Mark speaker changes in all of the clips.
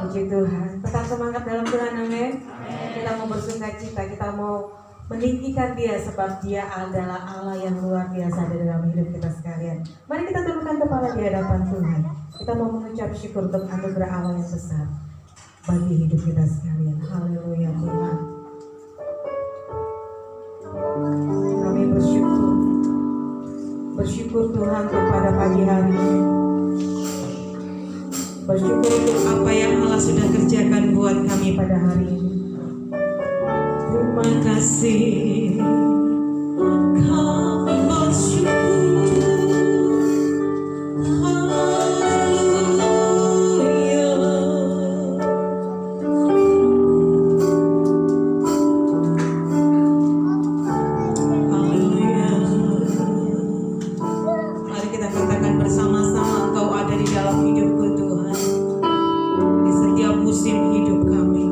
Speaker 1: Puji Tuhan. Tetap semangat dalam Tuhan, amin. Kita mau bersukacita, kita mau meninggikan Dia sebab Dia adalah Allah yang luar biasa di dalam hidup kita sekalian. Mari kita tundukkan kepala di hadapan Tuhan. Kita mau mengucap syukur untuk anugerah Allah yang besar bagi hidup kita sekalian. Haleluya Tuhan. Kami bersyukur Tuhan kepada pagi hari ini. Bersyukur untuk apa yang Allah sudah kerjakan buat kami pada hari ini. Terima kasih. Kami bersyukur. Haleluya. Haleluya. Mari kita katakan bersama-sama, Engkau ada di dalam hidupku Tuhan, di setiap musim hidup kami.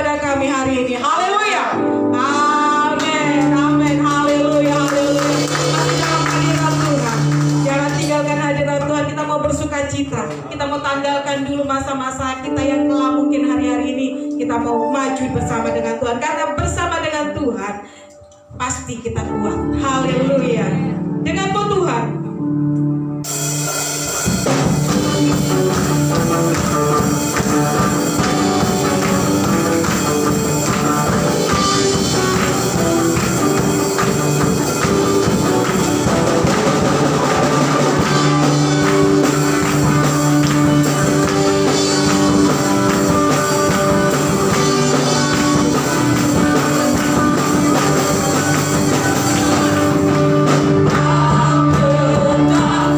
Speaker 1: kepada kami hari ini. Haleluya. Amin. Amin. Haleluya. Haleluya. Masih dalam hadirat Tuhan. Jangan tinggalkan hadirat Tuhan. Kita mau bersuka cita. Kita mau tanggalkan dulu masa-masa kita yang kelam mungkin hari-hari ini. Kita mau maju bersama dengan Tuhan. Karena bersama dengan Tuhan pasti kita kuat. Haleluya. Dengan Tuhan. Aku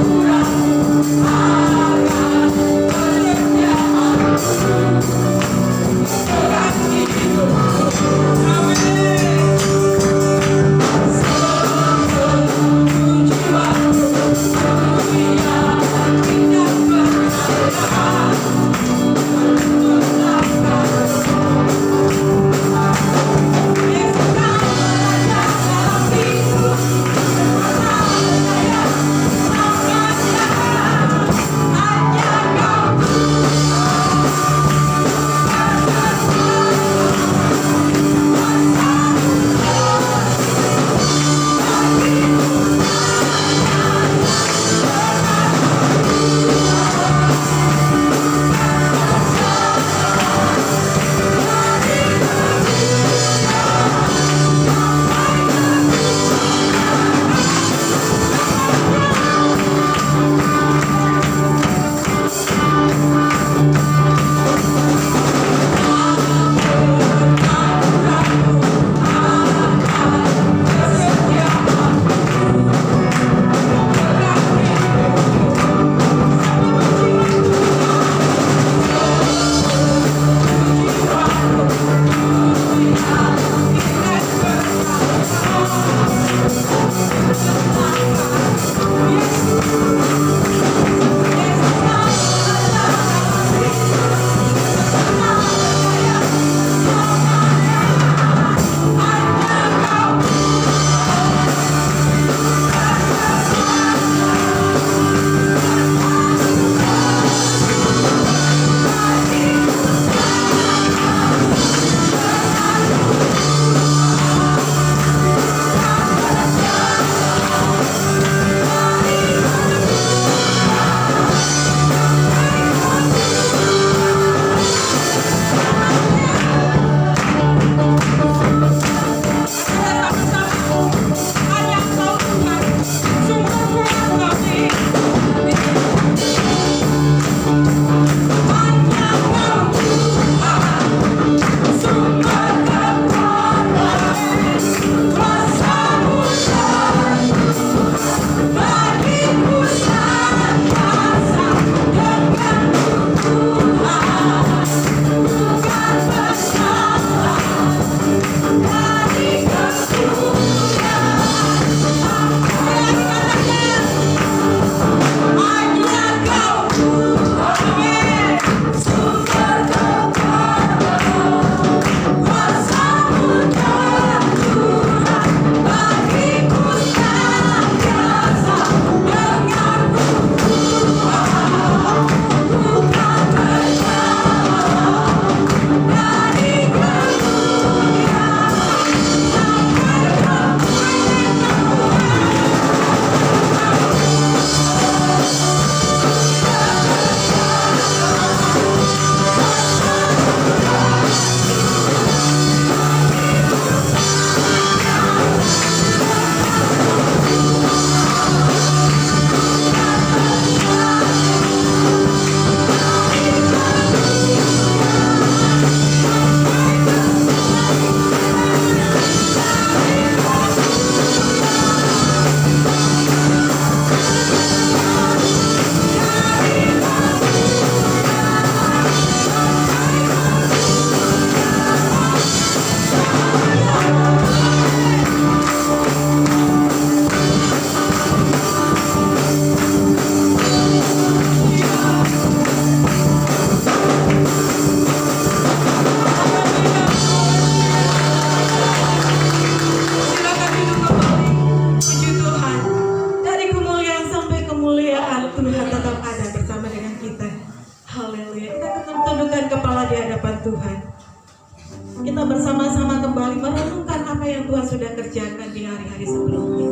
Speaker 1: bersama-sama kembali merenungkan apa yang Tuhan sudah kerjakan di hari-hari sebelumnya.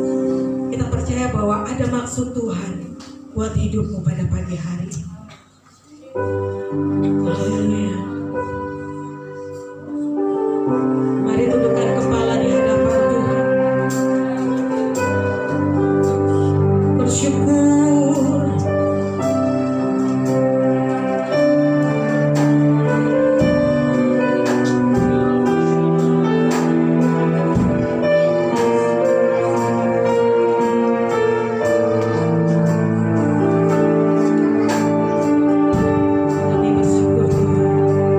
Speaker 1: Kita percaya bahwa ada maksud Tuhan buat hidupmu pada pagi hari ini. Haleluya. Mari tundukkan kepala di hadapan Tuhan. Bersyukur. Kami bersyukur Tuhan.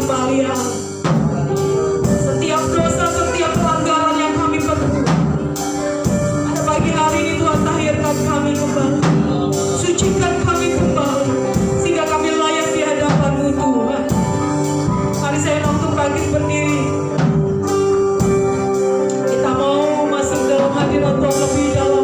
Speaker 1: kembali ya. Setiap dosa, setiap pelanggaran yang kami perbuat, pada pagi hari ini Tuhan tahirkan kami kembali, sucikan kami kembali, sehingga kami layak di hadapan-Mu Tuhan. Mari saya untuk bangkit berdiri. Kita mau masuk dalam hadirat Tuhan lebih dalam.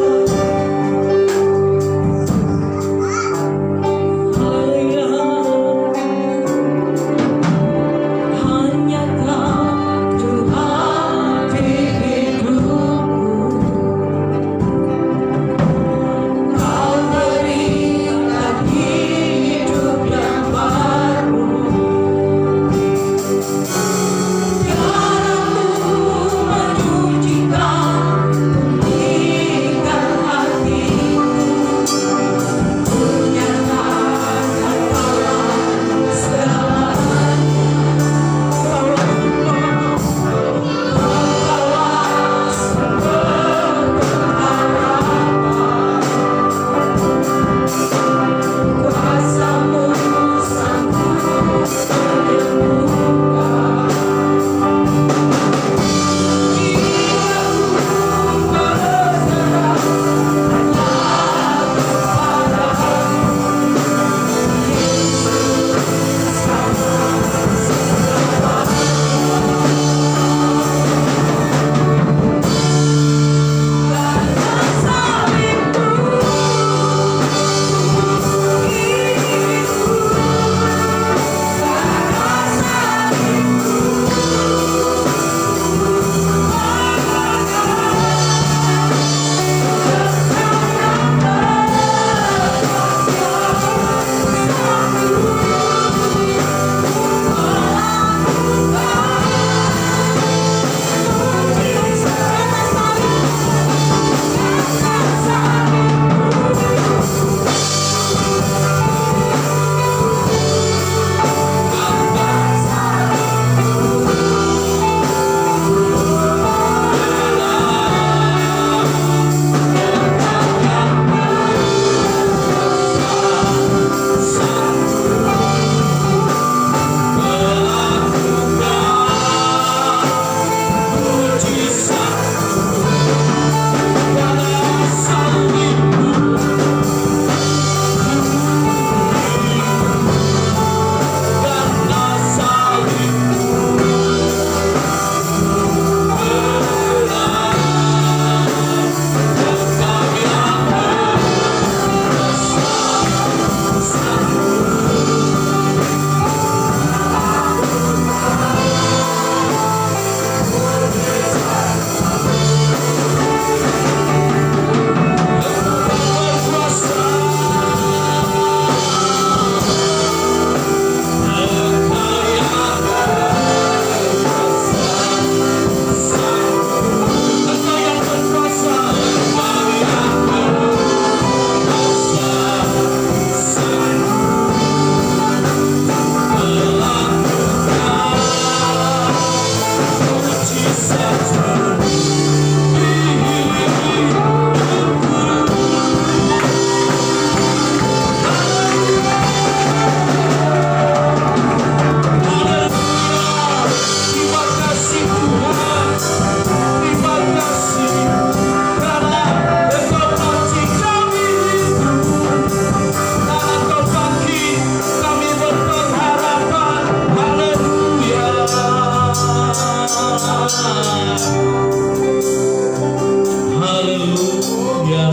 Speaker 2: Haleluya.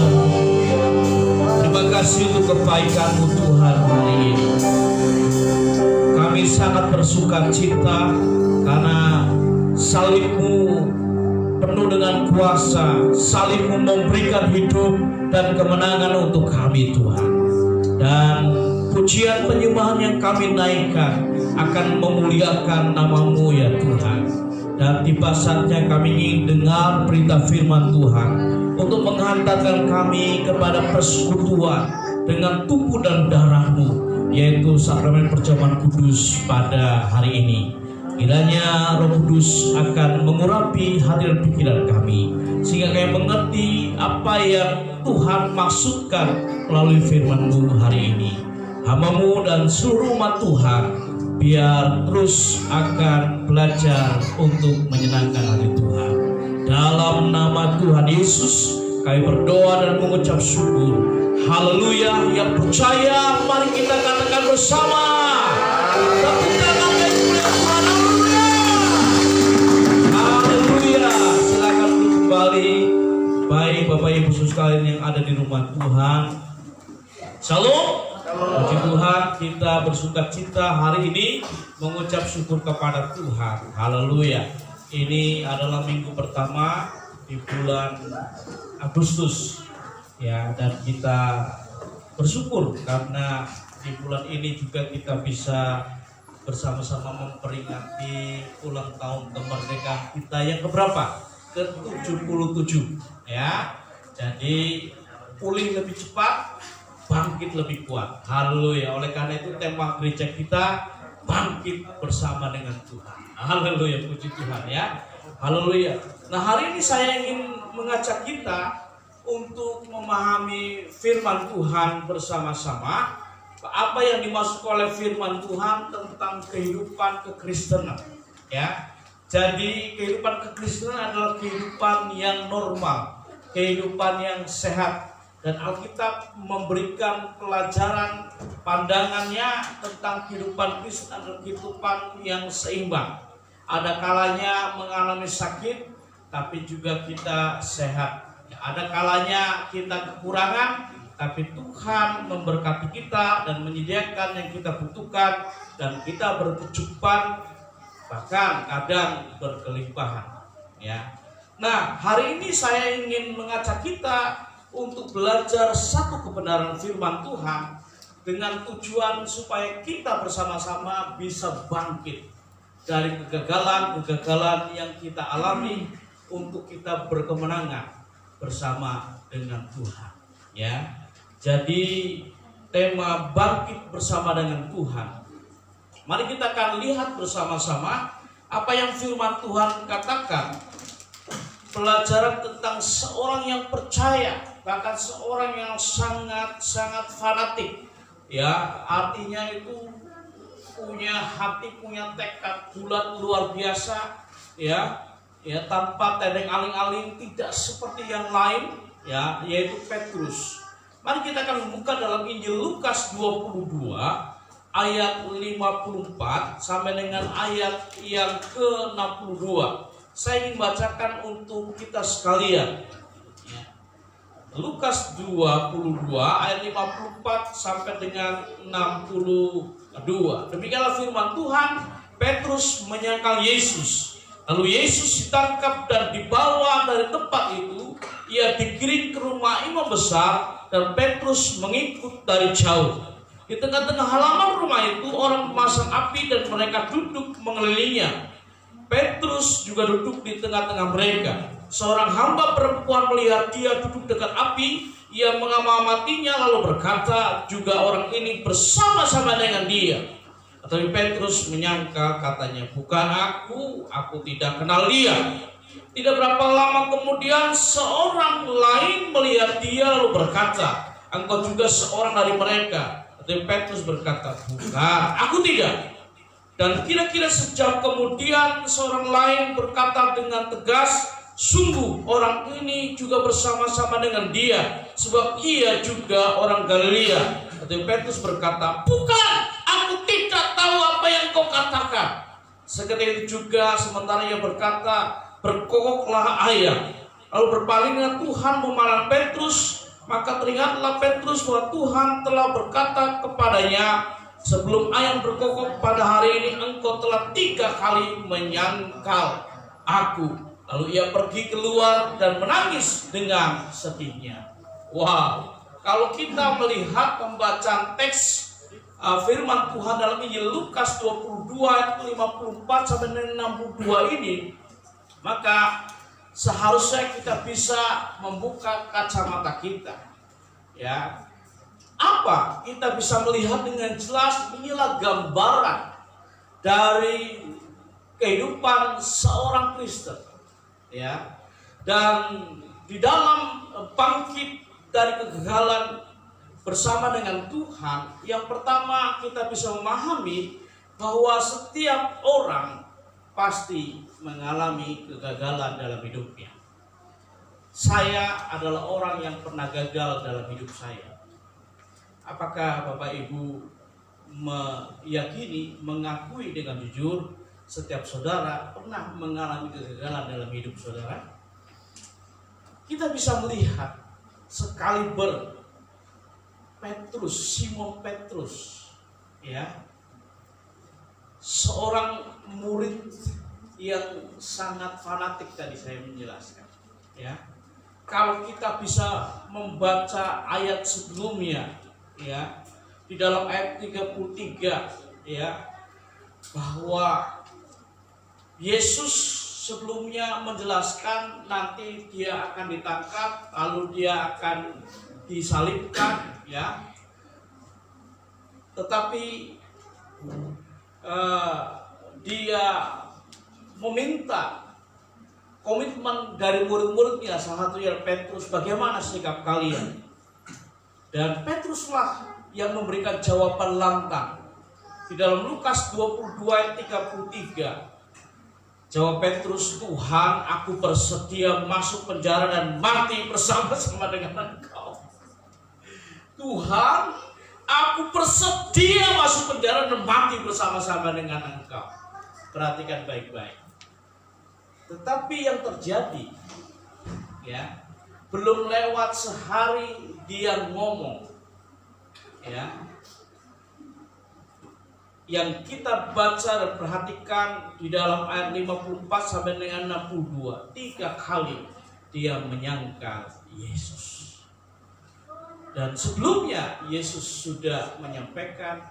Speaker 2: Terima kasih untuk kebaikan-Mu Tuhan hari ini. Kami sangat bersuka cita karena salib-Mu penuh dengan kuasa. Salib-Mu memberikan hidup dan kemenangan untuk kami Tuhan. Dan pujian penyembahan yang kami naikkan akan memuliakan nama-Mu ya Tuhan. Dan tiba saatnya kami ingin dengar perintah firman Tuhan untuk menghantarkan kami kepada persekutuan dengan tubuh dan darah-Mu, yaitu sakramen perjamuan kudus pada hari ini. Kiranya Roh Kudus akan mengurapi hati dan pikiran kami, sehingga kami mengerti apa yang Tuhan maksudkan melalui firman-Mu hari ini. Hamba-Mu dan seluruh umat Tuhan biar terus akan belajar untuk menyenangkan hati Tuhan. Dalam nama Tuhan Yesus kami berdoa dan mengucap syukur. Haleluya. Yang percaya mari kita katakan bersama. Tepuk tangan yang mulia Tuhan. Haleluya. Haleluya. Silakan duduk kembali. Baik Bapak Ibu sekalian yang ada di rumah Tuhan. Shalom. Puji Tuhan, kita bersuka cita hari ini mengucap syukur kepada Tuhan. Haleluya. Ini adalah minggu pertama di bulan Agustus, ya, dan kita bersyukur karena di bulan ini juga kita bisa bersama-sama memperingati ulang tahun kemerdekaan kita yang keberapa? Ke-77, ya. Jadi pulih lebih cepat, bangkit lebih kuat. Haleluya. Oleh karena itu tema gereja kita bangkit bersama dengan Tuhan. Haleluya, puji Tuhan ya. Haleluya. Nah, hari ini saya ingin mengajak kita untuk memahami firman Tuhan bersama-sama. Apa yang dimaksud oleh firman Tuhan tentang kehidupan kekristenan, ya. Jadi kehidupan kekristenan adalah kehidupan yang normal, kehidupan yang sehat. Dan Alkitab memberikan pelajaran pandangannya tentang kehidupan Kristen adalah kehidupan yang seimbang. Ada kalanya mengalami sakit, tapi juga kita sehat. Ada kalanya kita kekurangan, tapi Tuhan memberkati kita dan menyediakan yang kita butuhkan. Dan kita berkecukupan, bahkan kadang berkelimpahan. Ya. Nah, hari ini saya ingin mengajak kita untuk belajar satu kebenaran firman Tuhan dengan tujuan supaya kita bersama-sama bisa bangkit dari kegagalan-kegagalan yang kita alami untuk kita berkemenangan bersama dengan Tuhan, ya. Jadi tema bangkit bersama dengan Tuhan. Mari kita akan lihat bersama-sama apa yang firman Tuhan katakan. Pelajaran tentang seorang yang percaya, bahkan seorang yang sangat fanatik, ya, artinya itu punya hati, punya tekad bulat luar biasa, ya, tanpa tedeng aling-aling, tidak seperti yang lain, ya, yaitu Petrus. Mari kita akan membuka dalam Injil Lukas 22 ayat 54 sampai dengan ayat yang ke-62. Saya ingin bacakan untuk kita sekalian. Lukas 22 ayat 54 sampai dengan 62. Demikianlah firman Tuhan. Petrus menyangkal Yesus. Lalu Yesus ditangkap dan dibawa dari tempat itu. Ia digiring ke rumah imam besar dan Petrus mengikut dari jauh. Di tengah-tengah halaman rumah itu orang memasang api dan mereka duduk mengelilinginya. Petrus juga duduk di tengah-tengah mereka. Seorang hamba perempuan melihat dia duduk dekat api. Ia mengamatinya lalu berkata, juga orang ini bersama-sama dengan dia. Tetapi Petrus menyangka, katanya, bukan aku tidak kenal dia. Tidak berapa lama kemudian seorang lain melihat dia lalu berkata, engkau juga seorang dari mereka. Tetapi Petrus berkata, bukan, aku tidak. Dan kira-kira sejam kemudian seorang lain berkata dengan tegas, sungguh orang ini juga bersama-sama dengan dia, sebab ia juga orang Galilea. Tetapi Petrus berkata, bukan, aku tidak tahu apa yang kau katakan. Seketika itu juga sementara ia berkata, berkokoklah ayam. Lalu berpalinglah Tuhan memalang Petrus. Maka teringatlah Petrus bahwa Tuhan telah berkata kepadanya, sebelum ayam berkokok pada hari ini engkau telah 3 kali menyangkal aku. Lalu ia pergi keluar dan menangis dengan sedihnya. Wow, kalau kita melihat pembacaan teks firman Tuhan dalam Injil Lukas 22 ayat 54 sampai 62 ini, maka seharusnya kita bisa membuka kacamata kita, ya. Apa kita bisa melihat dengan jelas? Inilah gambaran dari kehidupan seorang Kristen, ya. Dan di dalam bangkit dari kegagalan bersama dengan Tuhan, yang pertama kita bisa memahami bahwa setiap orang pasti mengalami kegagalan dalam hidupnya. Saya adalah orang yang pernah gagal dalam hidup saya. Apakah Bapak Ibu meyakini, mengakui dengan jujur setiap saudara pernah mengalami kegagalan dalam hidup saudara? Kita bisa melihat sekaliber Petrus, Simon Petrus, ya, seorang murid yang sangat fanatik tadi saya menjelaskan, ya. Kalau kita bisa membaca ayat sebelumnya, ya, di dalam ayat 33, ya, bahwa Yesus sebelumnya menjelaskan nanti dia akan ditangkap, lalu dia akan disalibkan, ya. Tetapi dia meminta komitmen dari murid-muridnya, salah satunya Petrus, bagaimana sikap kalian? Dan Petruslah yang memberikan jawaban lantang. Di dalam Lukas 22 ayat 33, jawab Petrus, Tuhan, aku bersedia masuk penjara dan mati bersama-sama dengan Engkau. Tuhan, aku bersedia masuk penjara dan mati bersama-sama dengan Engkau. Perhatikan baik-baik. Tetapi yang terjadi, ya, belum lewat sehari dia ngomong, ya, yang kita baca dan perhatikan di dalam ayat 54 sampai dengan 62, 3 kali dia menyangkal Yesus. Dan sebelumnya Yesus sudah menyampaikan,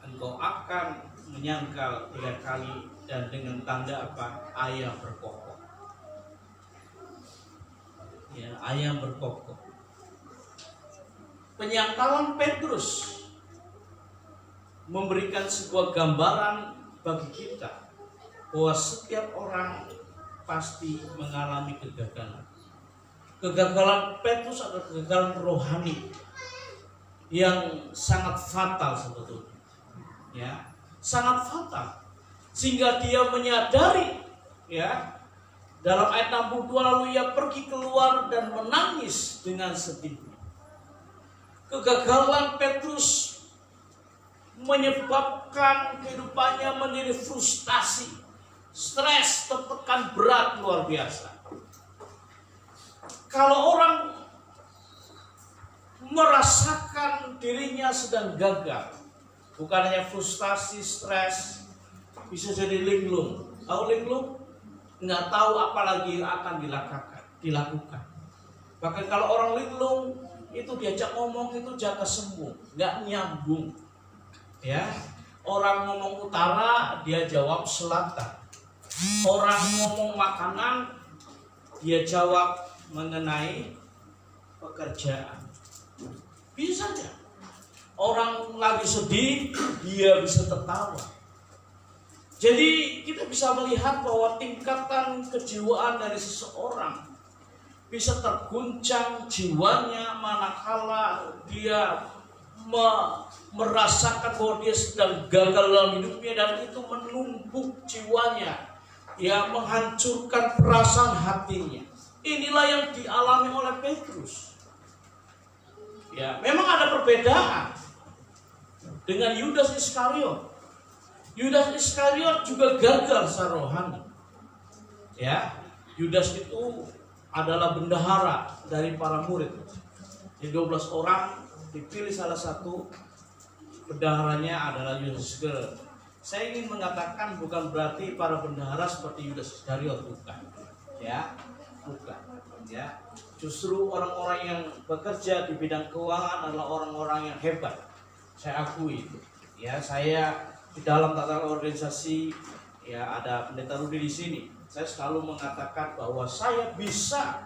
Speaker 2: engkau akan menyangkal 3 kali, dan dengan tanda apa? Ayam berkokok. Ya, ayam berkokok. Penyangkalan Petrus memberikan sebuah gambaran bagi kita bahwa setiap orang pasti mengalami kegagalan. Kegagalan Petrus adalah kegagalan rohani yang sangat fatal sebetulnya, ya, sangat fatal, sehingga dia menyadari, ya, dalam ayat 62, lalu ia pergi keluar dan menangis dengan sedih. Kegagalan Petrus menyebabkan kehidupannya menjadi frustasi, stres, tertekan berat luar biasa. Kalau orang merasakan dirinya sedang gagal, bukan hanya frustasi, stres, bisa jadi linglung. Tahu linglung? Nggak tahu apa lagi akan dilakukan. Bahkan kalau orang linglung itu diajak ngomong itu jaga sembung, nggak nyambung. Ya, orang ngomong utara dia jawab selatan. Orang ngomong makanan dia jawab mengenai pekerjaan. Bisa aja. Orang lagi sedih dia bisa tertawa. Jadi kita bisa melihat bahwa tingkatan kejiwaan dari seseorang bisa terguncang jiwanya manakala dia merasakan bahwa dia sedang gagal dalam hidupnya, dan itu menumpuk jiwanya, ya, menghancurkan perasaan hatinya. Inilah yang dialami oleh Petrus. Ya, memang ada perbedaan dengan Yudas Iskariot. Yudas Iskariot juga gagal secara rohani. Ya, Yudas itu adalah bendahara dari para murid. Di 12 orang dipilih salah satu bendaharanya adalah Yudas Iskariot. Saya ingin mengatakan bukan berarti para bendahara seperti Yudas Iskariot, bukan. Ya, bukan. Ya, justru orang-orang yang bekerja di bidang keuangan adalah orang-orang yang hebat. Saya akui itu. Ya, saya di dalam tatanan organisasi, ya, ada pendeta Rudi di sini. Saya selalu mengatakan bahwa saya bisa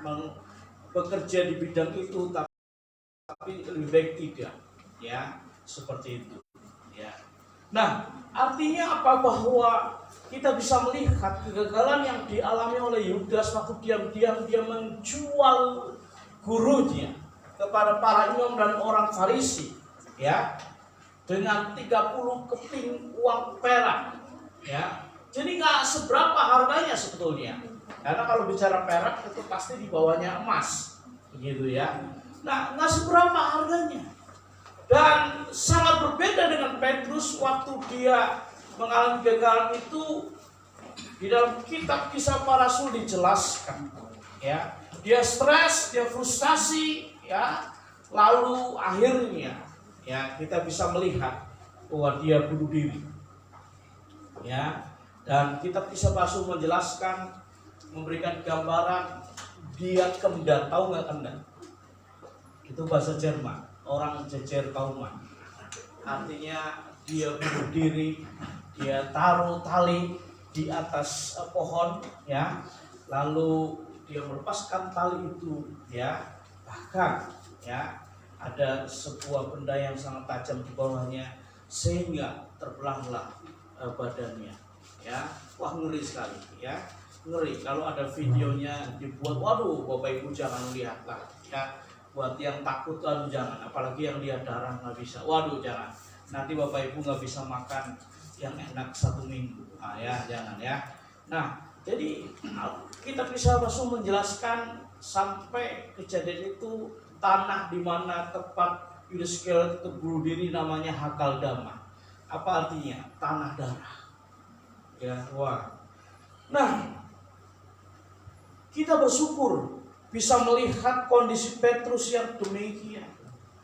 Speaker 2: bekerja di bidang itu, tapi lebih baik tidak, ya, seperti itu, ya. Nah, artinya apa? Bahwa kita bisa melihat kegagalan yang dialami oleh Yudas waktu diam-diam dia menjual gurunya kepada para imam dan orang Farisi, ya.
Speaker 3: dengan 30 keping uang perak. Ya, jadi nggak seberapa harganya sebetulnya. Karena kalau bicara perak itu pasti di bawahnya emas, begitu ya. Nah, nggak seberapa harganya. Dan sangat berbeda dengan Petrus waktu dia mengalami kegagalan itu. Di dalam kitab Kisah Para Rasul dijelaskan, ya, dia stres, dia frustasi, ya, lalu akhirnya, ya, kita bisa melihat bahwa dia bunuh diri, ya. Dan kitab Kisah Para Rasul menjelaskan, memberikan gambaran dia kenda, tahu nggak kenda? Itu bahasa Jerman, orang jejer kauman. Artinya dia bunuh diri, dia taruh tali di atas pohon, ya, lalu dia melepaskan tali itu, ya, bahkan, ya, ada sebuah benda yang sangat tajam di bawahnya sehingga terbelahlah badannya, ya. Wah, ngeri sekali, ya, ngeri. Kalau ada videonya dibuat, waduh, Bapak Ibu jangan lihatlah, ya. Buat yang takut, waduh jangan, apalagi yang lihat darah nggak bisa, waduh jangan. Nanti Bapak Ibu nggak bisa makan yang enak 1 minggu, ya jangan ya. Nah, jadi kita bisa langsung menjelaskan sampai kejadian itu tanah di mana tempat Yudas Iskariot itu bunuh diri namanya Hakaldama. Apa artinya? Tanah darah. Ya, wah. Nah, kita bersyukur bisa melihat kondisi Petrus yang demikian.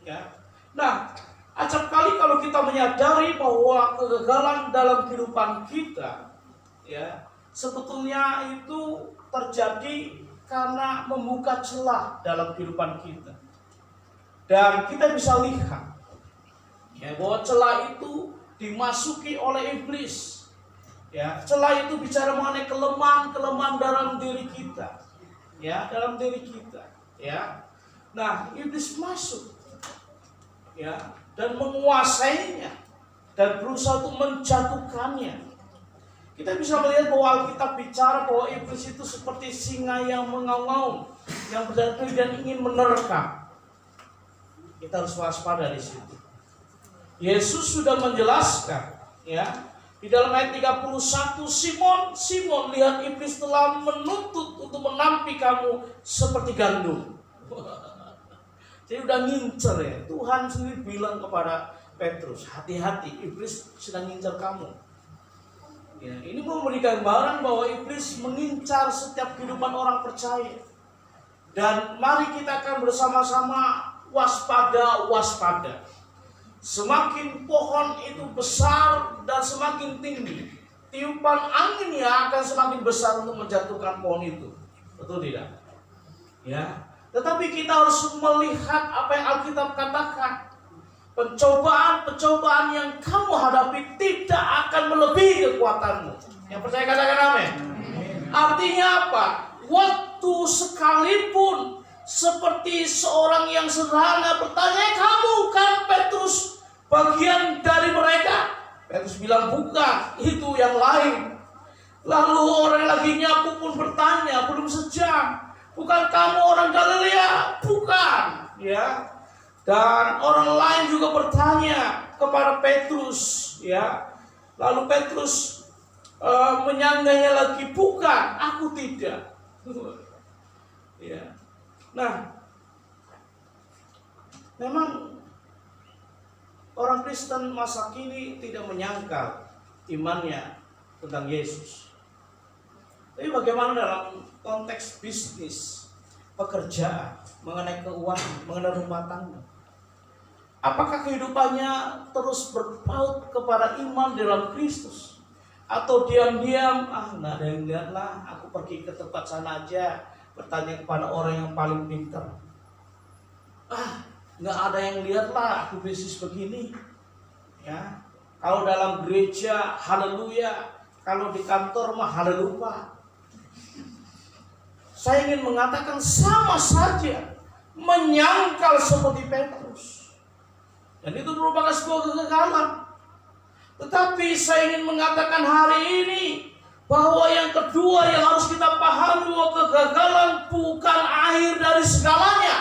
Speaker 3: Ya. Nah, acap kali kalau kita menyadari bahwa kegagalan dalam kehidupan kita, ya, sebetulnya itu terjadi karena membuka celah dalam kehidupan kita. Dan kita bisa lihat, ya, bahwa celah itu dimasuki oleh iblis. Ya, celah itu bicara mengenai kelemahan-kelemahan dalam diri kita. Ya, dalam diri kita, ya. Nah, iblis masuk, ya, dan menguasainya dan berusaha untuk menjatuhkannya. Kita bisa melihat bahwa Alkitab bicara bahwa iblis itu seperti singa yang mengaum-ngaum, yang berdatang dan ingin menerkam. Kita harus waspada di situ. Yesus sudah menjelaskan, ya, di dalam ayat 31, Simon, lihat iblis telah menuntut untuk menampi kamu seperti gandum. Jadi udah ngincer, ya. Tuhan sendiri bilang kepada Petrus, hati-hati, iblis sedang ngincer kamu. Ya, ini memberikan gambaran bahwa iblis mengincar setiap kehidupan orang percaya. Dan mari kita akan bersama-sama waspada. Semakin pohon itu besar dan semakin tinggi, tiupan anginnya akan semakin besar untuk menjatuhkan pohon itu. Betul tidak? Ya. Tetapi kita harus melihat apa yang Alkitab katakan. Pencobaan yang kamu hadapi tidak akan melebihi kekuatanmu. Yang percaya katakan amin. Artinya apa? Waktu sekalipun seperti seorang yang sederhana bertanya, kamu kan Petrus bagian dari mereka? Petrus bilang bukan, itu yang lain. Lalu orang lagi nyapu pun bertanya, belum sejam, bukan kamu orang Galilea? Bukan, ya. Dan orang lain juga bertanya kepada Petrus, ya. Lalu Petrus menyanggahnya lagi, bukan, aku tidak. Ya. Nah, memang orang Kristen masa kini tidak menyangkal imannya tentang Yesus. Tapi bagaimana dalam konteks bisnis, pekerjaan, mengenai keuangan, mengenai rumah tangga? Apakah kehidupannya terus berpaut kepada iman dalam Kristus? Atau diam-diam, nggak ada yang lihat lah, aku pergi ke tempat sana aja, bertanya kepada orang yang paling pintar. Nggak ada yang lihat lah, aku bisnis begini. Ya, kalau dalam gereja, haleluya. Kalau di kantor mah haleluya. Saya ingin mengatakan sama saja menyangkal seperti Petrus. Dan itu merupakan sebuah kegagalan. Tetapi saya ingin mengatakan hari ini bahwa yang kedua yang harus kita pahami, bahwa kegagalan bukan akhir dari segalanya.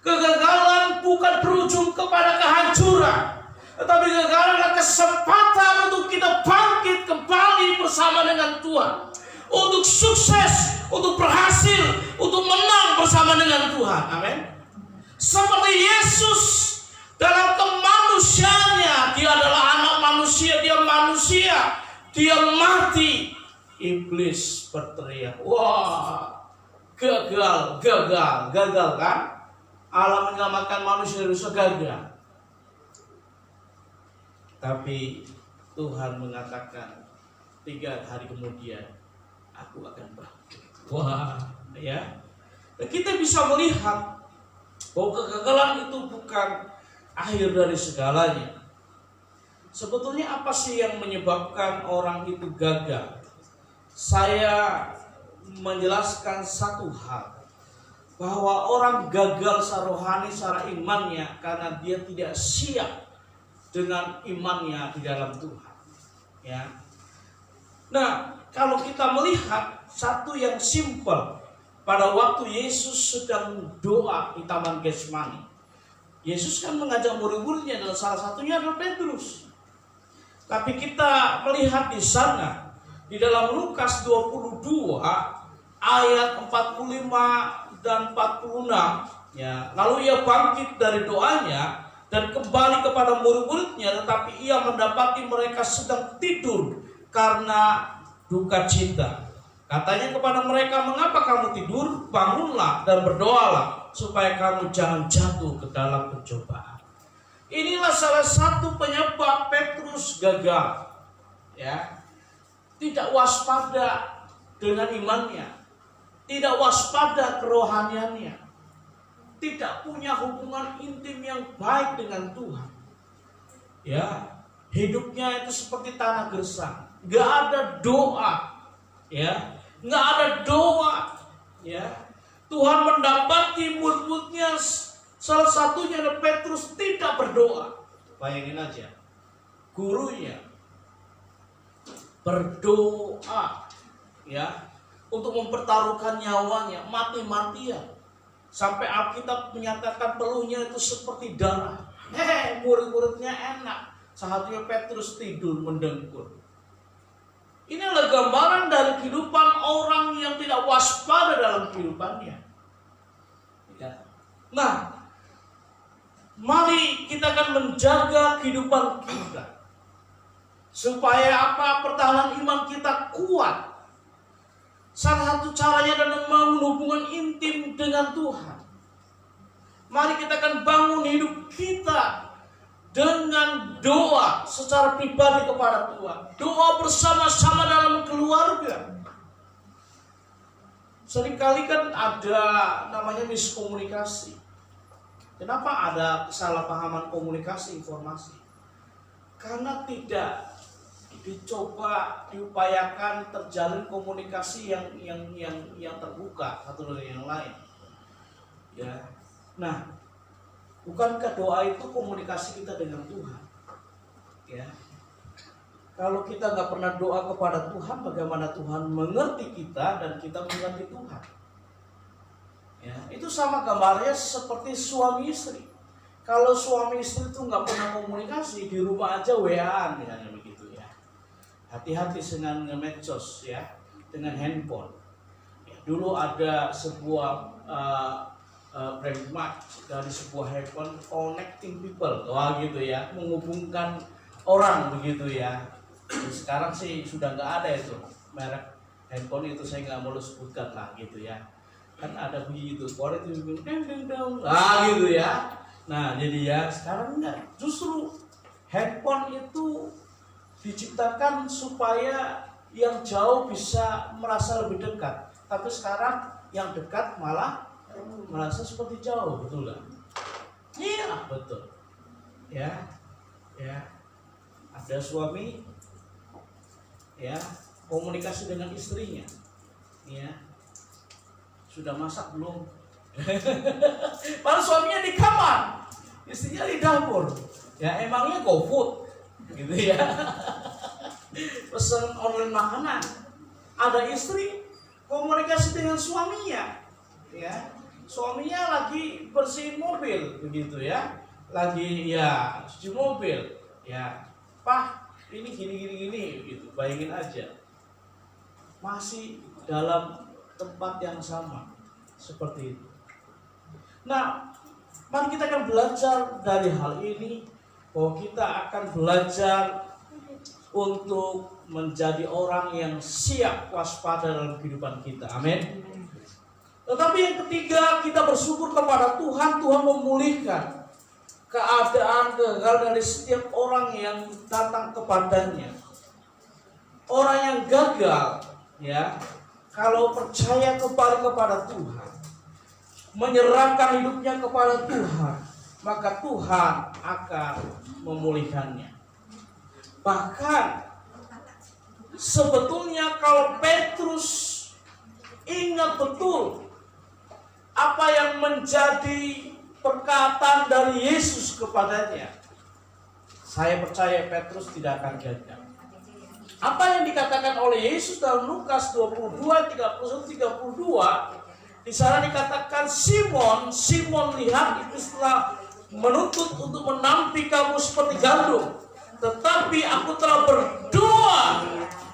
Speaker 3: Kegagalan bukan berujung kepada kehancuran. Tetapi gagal adalah kesempatan untuk kita bangkit kembali bersama dengan Tuhan. Untuk sukses, untuk berhasil, untuk menang bersama dengan Tuhan. Amin. Seperti Yesus dalam kemanusiaannya, dia adalah anak manusia, dia mati. Iblis berteriak, wah, gagal kan? Allah menyelamatkan manusia dari dosa, gagal. Tapi Tuhan mengatakan 3 hari kemudian aku akan bangkit. Wah, ya. Dan kita bisa melihat bahwa kegagalan itu bukan akhir dari segalanya. Sebetulnya apa sih yang menyebabkan orang itu gagal? Saya menjelaskan satu hal, bahwa orang gagal secara rohani, secara imannya karena dia tidak siap dengan imannya di dalam Tuhan. Ya. Nah, kalau kita melihat satu yang simpel, pada waktu Yesus sedang doa di Taman Getsemani, Yesus kan mengajak murid-muridnya, dan salah satunya adalah Petrus. Tapi kita melihat di sana, di dalam Lukas 22 ayat 45 dan 46, ya, lalu ia bangkit dari doanya dan kembali kepada murid-muridnya, tetapi ia mendapati mereka sedang tidur karena duka cita. Katanya kepada mereka, mengapa kamu tidur? Bangunlah dan berdoalah supaya kamu jangan jatuh ke dalam pencobaan. Inilah salah satu penyebab Petrus gagal, ya. Tidak waspada dengan imannya, tidak waspada kerohaniannya, tidak punya hubungan intim yang baik dengan Tuhan. Ya, hidupnya itu seperti tanah gersang, nggak ada doa, ya, nggak ada doa, ya. Tuhan mendapati murid-muridnya, salah satunya adalah Petrus, tidak berdoa. Bayangin aja, gurunya berdoa, ya, untuk mempertaruhkan nyawanya, mati-matian, sampai Alkitab menyatakan peluhnya itu seperti darah. Murid-muridnya enak, satunya Petrus tidur mendengkur. Ini adalah gambaran dari kehidupan orang yang tidak waspada dalam kehidupannya. Ya. Nah, mari kita akan menjaga kehidupan kita, supaya apa? Pertahanan iman kita kuat. Salah satu caranya adalah membangun hubungan intim dengan Tuhan. Mari kita akan bangun hidup kita dengan doa secara pribadi kepada Tuhan. Doa bersama-sama dalam keluarga. Seringkali kan ada namanya miskomunikasi. Kenapa ada kesalahpahaman komunikasi informasi? Karena tidak diupayakan terjalin komunikasi yang terbuka satu dengan yang lain. Ya. Nah, bukankah doa itu komunikasi kita dengan Tuhan? Ya. Kalau kita nggak pernah doa kepada Tuhan, bagaimana Tuhan mengerti kita dan kita mengerti Tuhan? Ya, itu sama gambarnya seperti suami istri. Kalau suami istri itu nggak pernah komunikasi, di rumah aja WA-an misalnya begitu ya. Hati-hati dengan medsos ya, dengan handphone. Ya, dulu ada sebuah brand dari sebuah handphone, connecting people, wah gitu ya, menghubungkan orang begitu ya. Sekarang sih sudah nggak ada itu merek handphone itu, saya nggak mau sebutkan lah gitu ya. Kan ada begitu, kualitas gitu ya. Nah jadi ya sekarang enggak, justru handphone itu diciptakan supaya yang jauh bisa merasa lebih dekat, tapi sekarang yang dekat malah merasa seperti jauh, betul nggak? Iya betul. Ya, ya. Ada suami, ya, komunikasi dengan istrinya, ya. Sudah masak belum? Padahal suaminya di kamar, istrinya di dapur. Ya emangnya GoFood gitu ya. Pesan online makanan. Ada istri komunikasi dengan suaminya, ya. Suaminya lagi bersihin mobil begitu ya. Lagi ya cuci mobil. Ya, Pak, ini gini gitu. Bayangin aja. Masih dalam tempat yang sama seperti itu. Nah, mari kita akan belajar dari hal ini, bahwa kita akan belajar untuk menjadi orang yang siap waspada dalam kehidupan kita. Amin. Tetapi yang ketiga, kita bersyukur kepada Tuhan. Tuhan memulihkan keadaan gagal dari setiap orang yang datang kepadanya. Orang yang gagal, ya, kalau percaya kembali kepada Tuhan, menyerahkan hidupnya kepada Tuhan, maka Tuhan akan memulihkannya. Bahkan sebetulnya kalau Petrus ingat betul apa yang menjadi perkataan dari Yesus kepadanya, saya percaya Petrus tidak akan gagal. Apa yang dikatakan oleh Yesus dalam Lukas 22, 31-32, di sana dikatakan, Simon, lihat, itu telah menuntut untuk menampi kamu seperti gandum, tetapi aku telah berdoa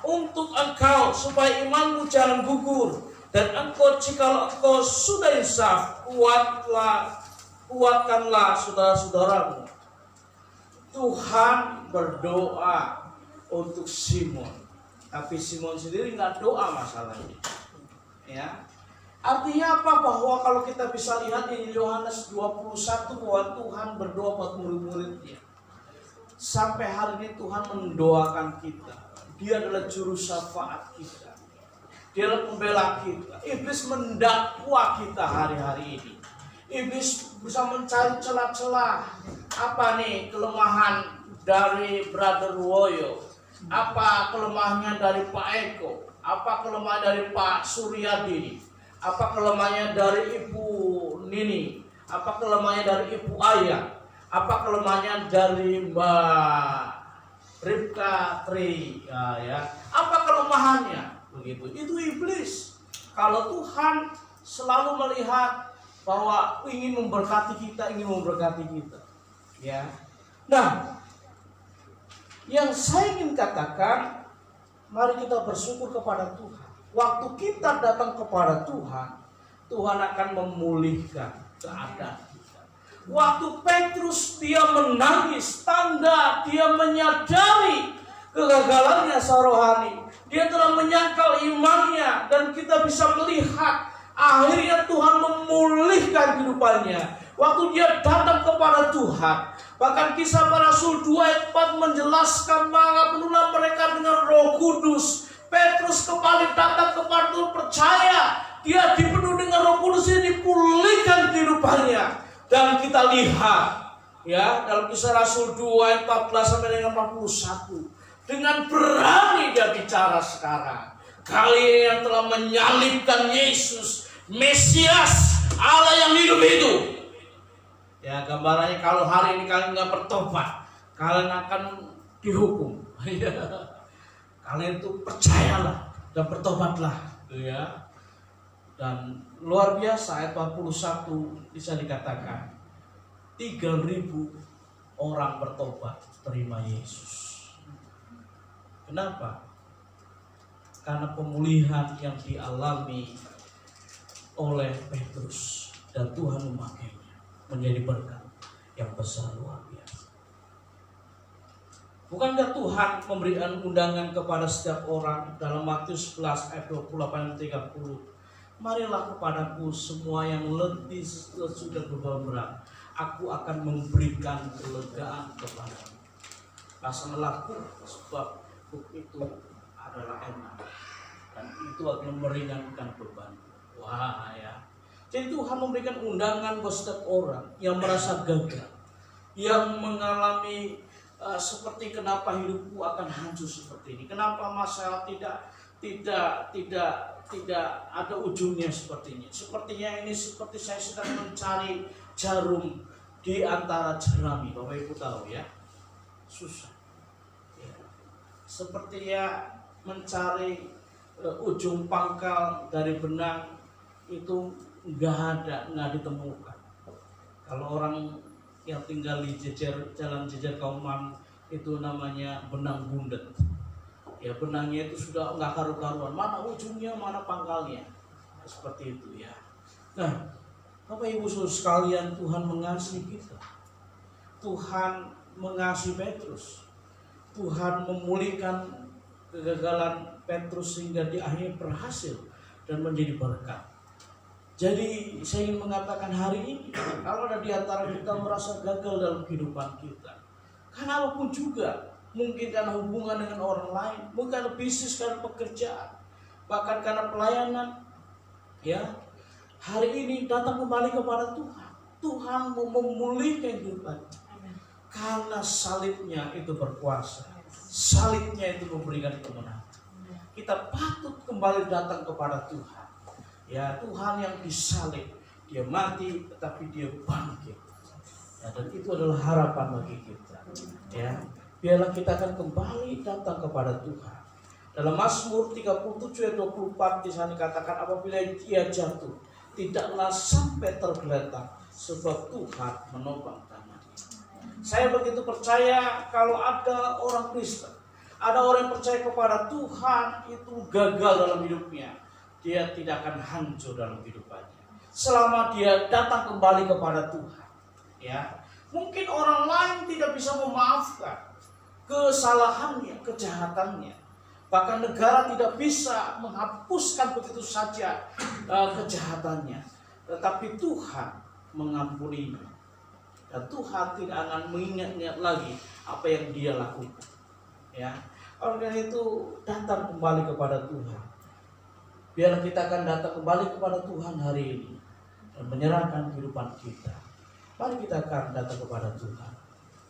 Speaker 3: untuk engkau supaya imanmu jangan gugur, dan jikalau engkau sudah insaf, kuatkanlah saudara-saudaramu. Tuhan berdoa untuk Simon, tapi Simon sendiri nggak doa masalahnya. Ya, artinya apa? Bahwa kalau kita bisa lihat di Yohanes 21 bahwa Tuhan berdoa buat murid-muridnya. Sampai hari ini Tuhan mendoakan kita. Dia adalah juru syafaat kita. Dia adalah pembela kita. Iblis mendakwa kita hari-hari ini. Iblis bisa mencari celah-celah. Apa nih kelemahan dari Brother Woyo? Apa kelemahannya dari Pak Eko? Apa kelemahan dari Pak Suryadi? Apa kelemahannya dari Ibu Nini? Apa kelemahannya dari Ibu Ayah? Apa kelemahannya dari Mbak Ripka Tri? Ya. Apa kelemahannya? Begitu. Itu iblis. Kalau Tuhan selalu melihat bahwa ingin memberkati kita, ya. Nah, yang saya ingin katakan, mari kita bersyukur kepada Tuhan. Waktu kita datang kepada Tuhan, Tuhan akan memulihkan keadaan kita. Waktu Petrus dia menangis, tanda dia menyadari kegagalannya rohani. Dia telah menyangkal imannya, dan kita bisa melihat akhirnya Tuhan memulihkan kehidupannya. Waktu dia datang kepada Tuhan, bahkan Kisah Para Rasul 2 ayat 4 menjelaskan bahwa penuhlah mereka dengan Roh Kudus. Petrus kembali datang kepada Tuhan, percaya dia dipenuhi dengan Roh Kudus, ini dipulihkan kehidupannya. Dan kita lihat ya dalam Kisah Rasul 2 ayat 14 sampai dengan 41, dengan berani dia bicara sekarang. Kalian yang telah menyalibkan Yesus, Mesias Allah yang hidup itu. Ya, gambarannya kalau hari ini kalian nggak bertobat, kalian akan dihukum. Kalian itu percayalah dan bertobatlah, ya. Dan luar biasa ayat 41 bisa dikatakan 3.000 orang bertobat terima Yesus. Kenapa? Karena pemulihan yang dialami oleh Petrus, dan Tuhan memakainya menjadi berkat yang besar luar biasa. Bukankah Tuhan memberikan undangan kepada setiap orang dalam Matius 11 ayat 28 dan 30? Marilah kepadaku semua yang letih sudah beban berat, aku akan memberikan kelegaan kepadamu. Rasakanlah sebab itu adalah enak, dan itu akan meringankan beban. Wah ya. Jadi Tuhan memberikan undangan buat setiap orang yang merasa gagal, yang mengalami seperti kenapa hidupku akan hancur seperti ini, kenapa masalah tidak ada ujungnya seperti ini. Sepertinya ini seperti saya sedang mencari jarum di antara jerami. Bapak Ibu tahu ya, susah. Ya. Sepertinya mencari ujung pangkal dari benang itu nggak ditemukan. Kalau orang yang tinggal di jalan jejer Kauman itu namanya benang bundet. Ya, benangnya itu sudah nggak karu-karuan, mana ujungnya, mana pangkalnya, seperti itu ya. Nah, Bapak Ibu Saudara sekalian, Tuhan mengasihi kita. Tuhan mengasihi Petrus. Tuhan memulihkan kegagalan Petrus sehingga dia akhirnya berhasil dan menjadi berkat. Jadi saya ingin mengatakan hari ini, kalau ada di antara kita merasa gagal dalam kehidupan kita, karena apapun juga, mungkin karena hubungan dengan orang lain, mungkin karena bisnis, karena pekerjaan, bahkan karena pelayanan, ya, hari ini datang kembali kepada Tuhan. Tuhan mau memulihkan kehidupan, karena salibnya itu berkuasa, salibnya itu memberikan kemenangan. Kita patut kembali datang kepada Tuhan. Ya, Tuhan yang disalib, dia mati tetapi dia bangkit. Ya, dan itu adalah harapan bagi kita. Ya, biarlah kita akan kembali datang kepada Tuhan. Dalam Mazmur 37 ayat 24 di sana dikatakan, apabila dia jatuh, tidaklah sampai tergeletak, sebab Tuhan menopang tangannya. Saya begitu percaya kalau ada orang Kristen, ada orang yang percaya kepada Tuhan itu gagal dalam hidupnya, dia tidak akan hancur dalam kehidupannya selama dia datang kembali kepada Tuhan. Ya, mungkin orang lain tidak bisa memaafkan kesalahannya, kejahatannya. Bahkan negara tidak bisa menghapuskan begitu saja kejahatannya. Tetapi Tuhan mengampuninya. Dan Tuhan tidak akan mengingat-ingat lagi apa yang dia lakukan. Ya, oleh karena itu datang kembali kepada Tuhan. Biarlah kita akan datang kembali kepada Tuhan hari ini dan menyerahkan kehidupan kita. Mari kita akan datang kepada Tuhan,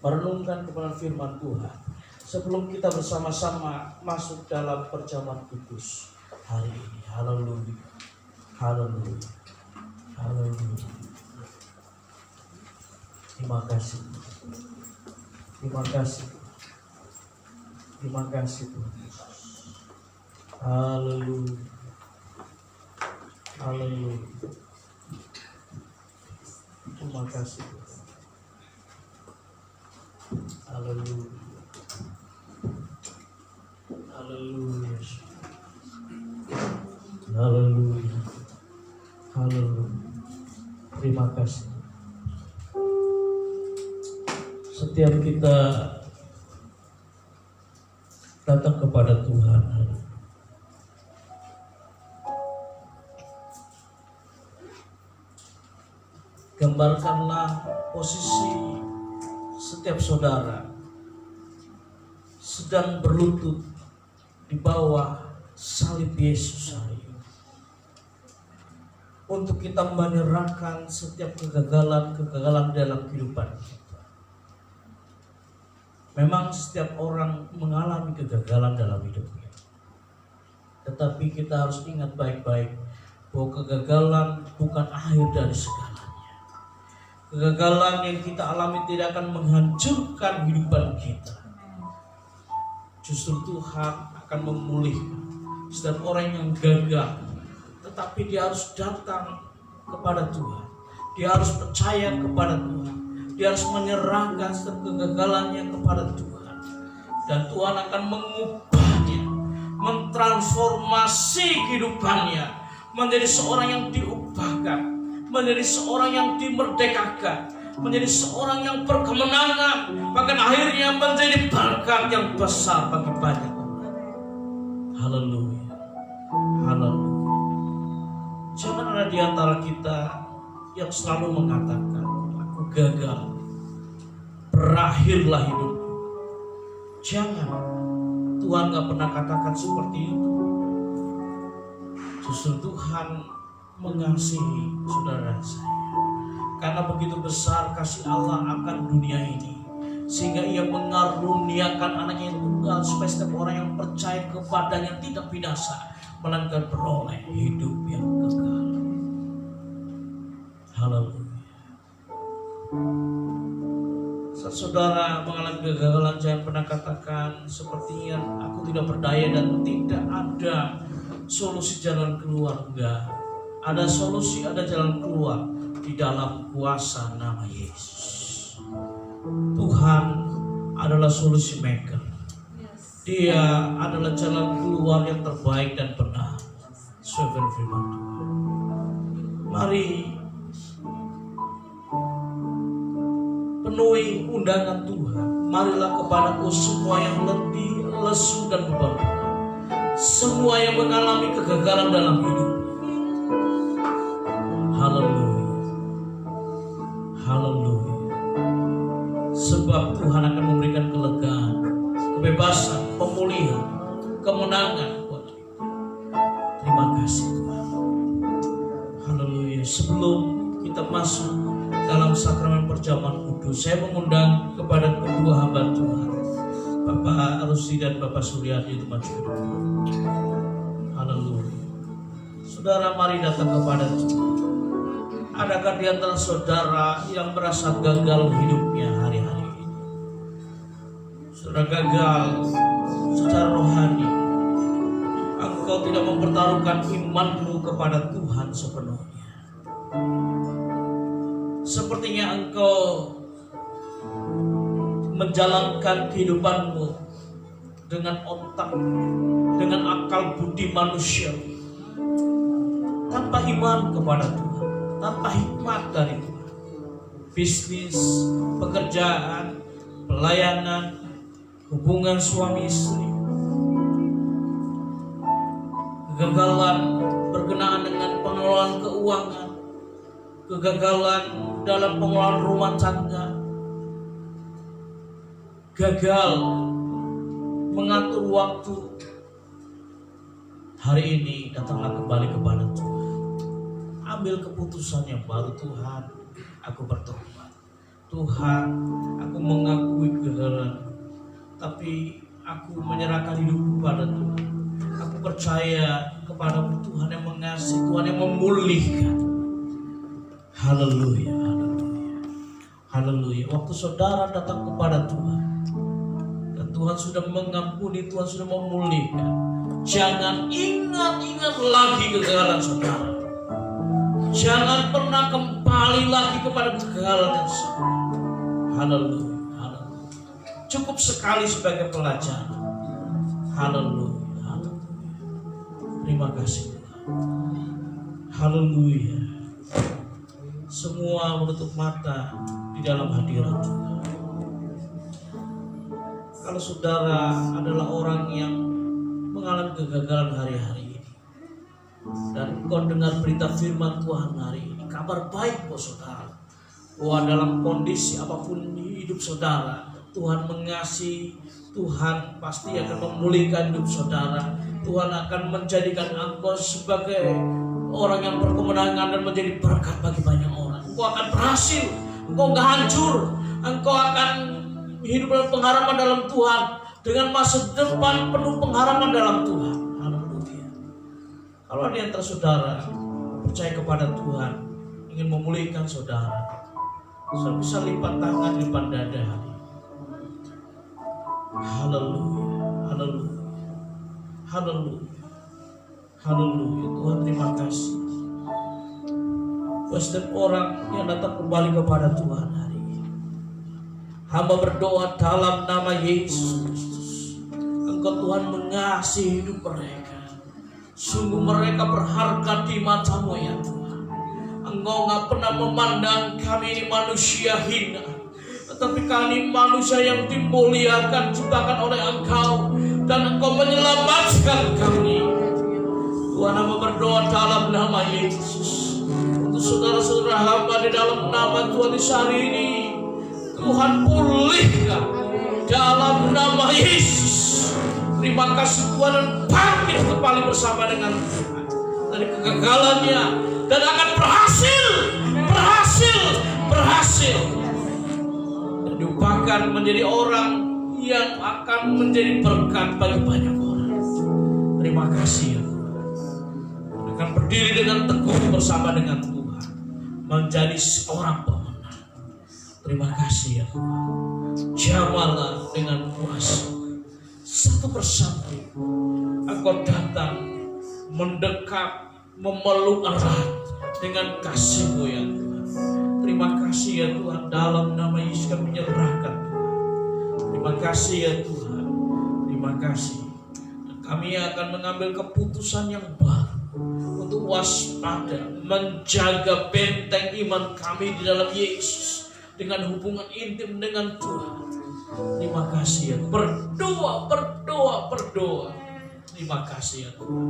Speaker 3: merenungkan kebenaran firman Tuhan sebelum kita bersama-sama masuk dalam perjamuan kudus hari ini. Haleluya, haleluya, haleluya. Terima kasih, terima kasih, terima kasih Tuhan. Haleluya, haleluya. Terima kasih Tuhan. Haleluya. Haleluya. Haleluya. Haleluya. Terima kasih. Setiap kita datang kepada Tuhan, gambarkanlah posisi setiap saudara sedang berlutut di bawah salib Yesus hari ini. Untuk kita menyerahkan setiap kegagalan dalam kehidupan kita. Memang setiap orang mengalami kegagalan dalam hidupnya. Tetapi kita harus ingat baik-baik bahwa kegagalan bukan akhir dari segalanya. Kegagalan yang kita alami tidak akan menghancurkan kehidupan kita. Justru Tuhan akan memulihkan setiap orang yang gagal. Tetapi dia harus datang kepada Tuhan. Dia harus percaya kepada Tuhan. Dia harus menyerahkan setiap kegagalannya kepada Tuhan. Dan Tuhan akan mengubahnya, mentransformasi kehidupannya menjadi seorang yang diubahkan, menjadi seorang yang dimerdekakan, menjadi seorang yang berkemenangan, bahkan akhirnya menjadi berkat yang besar bagi banyak orang. Haleluya, haleluya. Jangan ada di antara kita yang selalu mengatakan, aku gagal, berakhirlah hidupku. Jangan, Tuhan gak pernah katakan seperti itu. Justru Tuhan mengasihi saudara saya, karena begitu besar kasih Allah akan dunia ini, sehingga ia mengaruniakan anaknya yang tunggal, supaya setiap orang yang percaya kepadanya tidak binasa, melainkan beroleh hidup yang kekal. Haleluya. Saat saudara mengalami kegagalan, jangan pernah katakan sepertinya aku tidak berdaya dan tidak ada solusi jalan keluar. Enggak, ada solusi, ada jalan keluar di dalam kuasa nama Yesus. Tuhan
Speaker 2: adalah solusi maker. Dia adalah jalan keluar yang terbaik dan benar. Sesuai firman Tuhan. Mari penuhi undangan Tuhan. Marilah kepadaku semua yang letih, lesu dan beban berat, semua yang mengalami kegagalan dalam hidup. Haleluya, haleluya. Sebab Tuhan akan memberikan kelegaan, kebebasan, pemulihan, kemenangan buat kita. Terima kasih Tuhan. Haleluya. Sebelum kita masuk dalam sakramen perjamuan kudus, saya mengundang kepada kedua hamba Tuhan, Bapak Arusi dan Bapak Suryadi, untuk maju ke depan. Haleluya. Saudara, mari datang kepada Tuhan. Adakah di antara saudara yang merasa gagal hidupnya hari-hari ini? Saudara gagal secara rohani. Engkau tidak mempertaruhkan imanmu kepada Tuhan sepenuhnya. Sepertinya engkau menjalankan kehidupanmu dengan otak, dengan akal budi manusia, tanpa iman kepada Tuhan, tanpa hikmat dari Tuhan. Bisnis, pekerjaan, pelayanan, hubungan suami istri, kegagalan berkenaan dengan pengelolaan keuangan, kegagalan dalam pengelolaan rumah tangga, gagal mengatur waktu. Hari ini datanglah kembali kepada Tuhan. Ambil keputusan yang baru. Tuhan, aku bertobat. Tuhan, aku mengakui kegagalan, tapi aku menyerahkan hidupku pada Tuhan. Aku percaya kepada Tuhan yang mengasihi, Tuhan yang memulihkan. Haleluya, haleluya, haleluya. Waktu saudara datang kepada Tuhan dan Tuhan sudah mengampuni, Tuhan sudah memulihkan, jangan ingat-ingat lagi kegagalan saudara. Jangan pernah kembali lagi kepada kegagalan yang sama. Haleluya, haleluya. Cukup sekali sebagai pelajaran. Haleluya, haleluya. Terima kasih Tuhan. Haleluya. Semua menutup mata di dalam hadirat Tuhan. Kalau saudara adalah orang yang mengalami kegagalan hari-hari ini, dan kau dengar berita firman Tuhan hari ini, kabar baik buat saudara, bahwa dalam kondisi apapun di hidup saudara, Tuhan mengasihi, Tuhan pasti akan memulihkan hidup saudara. Tuhan akan menjadikan engkau sebagai orang yang berkemenangan dan menjadi berkat bagi banyak orang. Engkau akan berhasil, engkau gak hancur, engkau akan hidup dalam pengharapan dalam Tuhan, dengan masa depan penuh pengharapan dalam Tuhan. Haleluya. Kalau ada yang antara saudara percaya kepada Tuhan, ingin memulihkan saudara, saudara bisa lipat tangan di depan dada hari ini. Haleluya, haleluya, haleluya, haleluya. Tuhan terima kasih buat setiap orang yang datang kembali kepada Tuhan hari ini. Hamba berdoa dalam nama Yesus Kristus, Engkau Tuhan mengasihi hidup mereka. Sungguh mereka berharga di mata-Mu ya Tuhan. Engkau gak pernah memandang kami ini manusia hina, tetapi kami manusia yang dimuliakan, ciptakan oleh Engkau, dan Engkau menyelamatkan kami. Tuhan, hamba berdoa dalam nama Yesus untuk saudara-saudara hamba di dalam nama Tuhan di hari ini. Tuhan pulihkan dalam nama Yesus. Terima kasih Tuhan, dan bangkit kembali bersama dengan Tuhan dari kegagalannya, dan akan berhasil, dan diubahkan menjadi orang yang akan menjadi berkat bagi banyak orang. Terima kasih ya Tuhan. Akan berdiri dengan teguh bersama dengan Tuhan, menjadi seorang pemenang. Terima kasih ya Tuhan. Jamalah dengan kuasa, satu persatu Engkau datang, mendekat, memeluk erat dengan kasih-Mu ya Tuhan. Terima kasih ya Tuhan, dalam nama Yesus kami menyerahkan Tuhan. Terima kasih ya Tuhan. Terima kasih. Dan kami akan mengambil keputusan yang baru untuk waspada, menjaga benteng iman kami di dalam Yesus dengan hubungan intim dengan Tuhan. Terima kasih ya. Berdoa. Terima kasih ya Tuhan.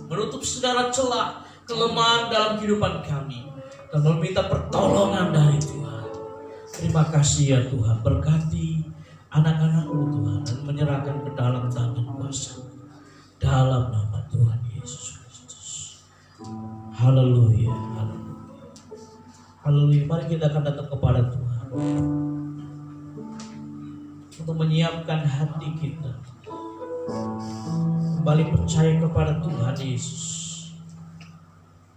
Speaker 2: Menutup segala celah kelemahan dalam kehidupan kami dan meminta pertolongan dari Tuhan. Terima kasih ya Tuhan. Berkati anak-anak-Mu Tuhan dan menyerahkan ke dalam tangan kuasa dalam nama Tuhan Yesus Kristus. Haleluya, haleluya. Haleluya. Mari kita akan datang kepada Tuhan untuk menyiapkan hati kita kembali percaya kepada Tuhan Yesus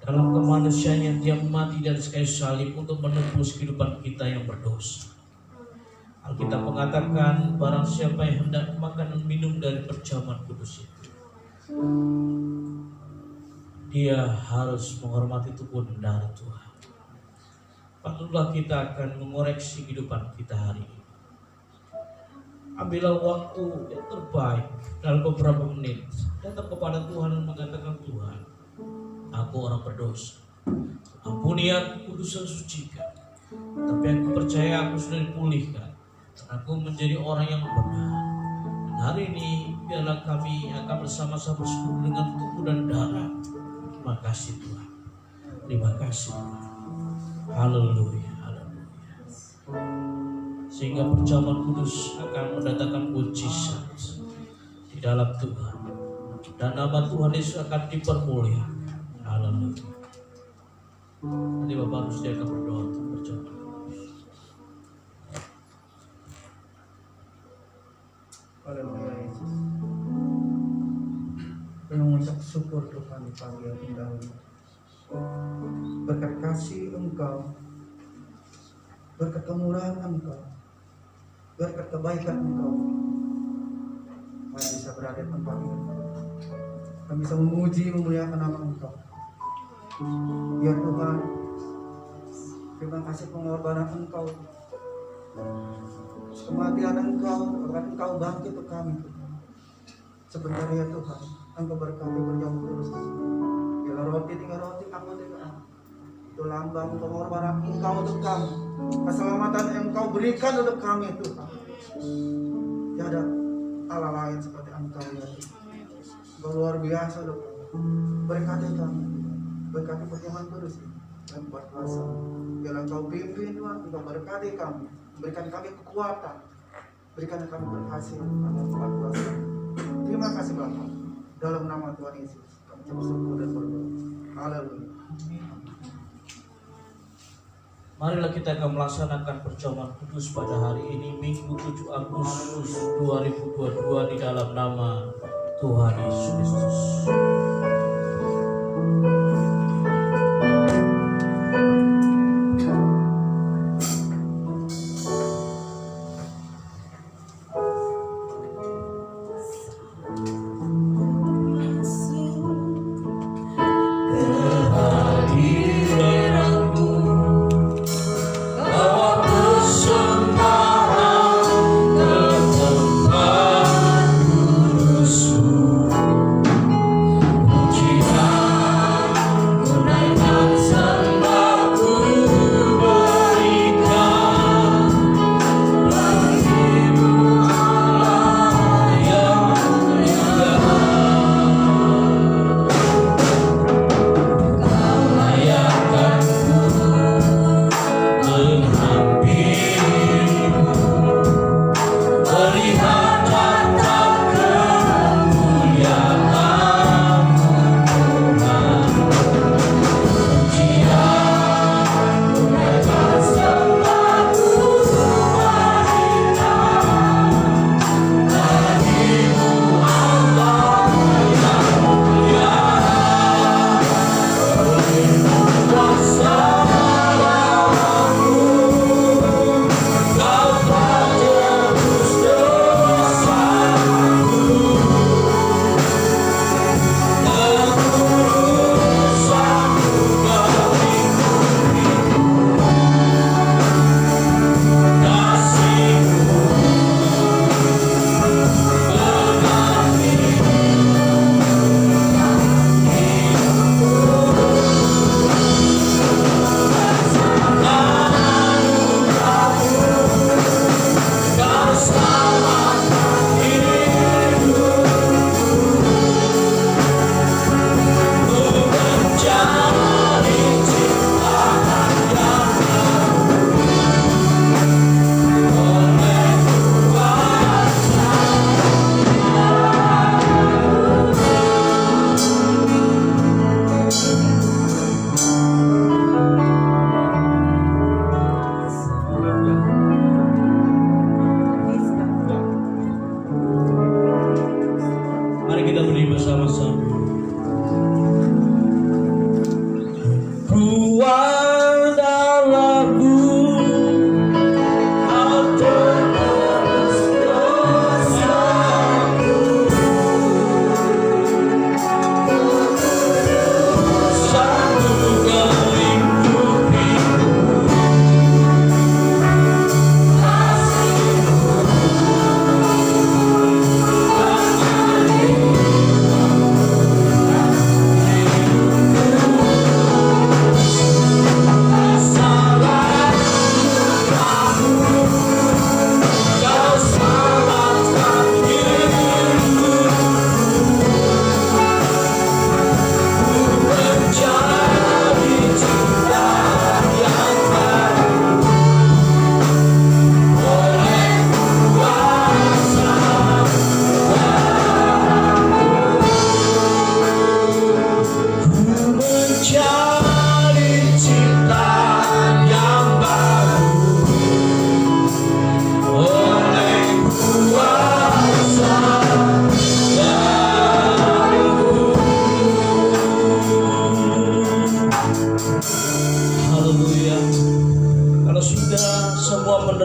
Speaker 2: dalam kemanusiaannya. Dia mati dari kayu salib untuk menebus kehidupan kita yang berdosa. Alkitab mengatakan barang siapa yang hendak makan dan minum dari perjamuan kudus itu, dia harus menghormati tubuh dan darah Tuhan. Patutlah kita akan mengoreksi kehidupan kita hari ini. Ambillah waktu yang terbaik dalam beberapa menit, datang kepada Tuhan dan mengatakan, Tuhan, aku orang berdosa, ampuni aku, kudus dan sucikan. Tapi aku percaya aku sudah dipulihkan dan aku menjadi orang yang benar. Dan hari ini biarlah kami akan bersama-sama bersekutu dengan tubuh dan darah. Terima kasih Tuhan. Terima kasih. Haleluya, haleluya. Sehingga perjamuan kudus akan mendatangkan mujizat di dalam Tuhan, dan nama Tuhan Yesus akan dipermuliakan. Haleluya. Nanti Bapak harus akan berdoa untuk perjamuan kudus.
Speaker 4: Haleluya Yesus. Kami mengucap syukur Tuhan di pagi yang indah ini. Berkat kasih Engkau, berkat kemurahan Engkau, berkat kebaikan Engkau, kami bisa berada di tempat ini. Kami bisa memuji, memuliakan nama Engkau. Ya Tuhan, terima kasih pengorbanan Engkau, kematian Engkau, agar Engkau bangkit untuk kami Tuhan. Sebentar ya Tuhan, Engkau berkati berjauh terus. Bila roti tinggal roti, aku tinggal. Itu lambang pengorbanan Engkau untuk kami, keselamatan yang Engkau berikan untuk kami Tuhan. Tiada Allah lain seperti Engkau ya Tuhan. Engkau luar biasa Tuhan. Berkati kami, berkati perjamuan kudus dan buat kuasa. Biarlah Engkau pimpin Tuhan, Engkau berkati kami, berikan kami kekuatan, berikan kami berhasil agar buat kuasa. Terima kasih Bapa. Dalam nama Tuhan Yesus kami bersyukur dan berdoa. Haleluya.
Speaker 2: Marilah kita akan melaksanakan perjamuan kudus pada hari ini, Minggu 7 Agustus 2022 di dalam nama Tuhan Yesus Kristus.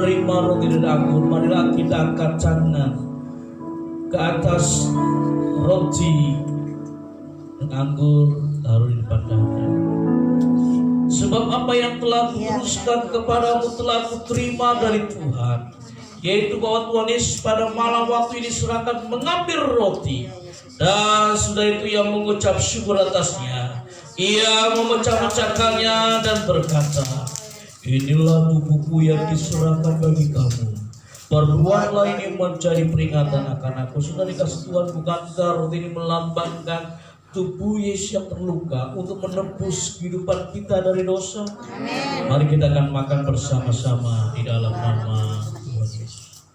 Speaker 2: menerima roti dan anggur, marilah kita angkat tangan ke atas roti dan anggur taruh di depan dada. Sebab apa yang telah kuteruskan kepadamu telah kuterima dari Tuhan, yaitu bahwa Tuhan Yesus pada malam waktu ini diserahkan mengambil roti, dan sudah itu ia mengucap syukur atasnya. Ia memecah-mecahkannya dan berkata, inilah tubuhku yang diserahkan bagi kamu. Perbuatlah ini menjadi peringatan akan aku. Sudah dikasih Tuhan, bukankah roti ini melambangkan tubuh Yesus yang terluka untuk menebus kehidupan kita dari dosa? Amen. Mari kita akan makan bersama-sama di dalam nama Tuhan Yesus.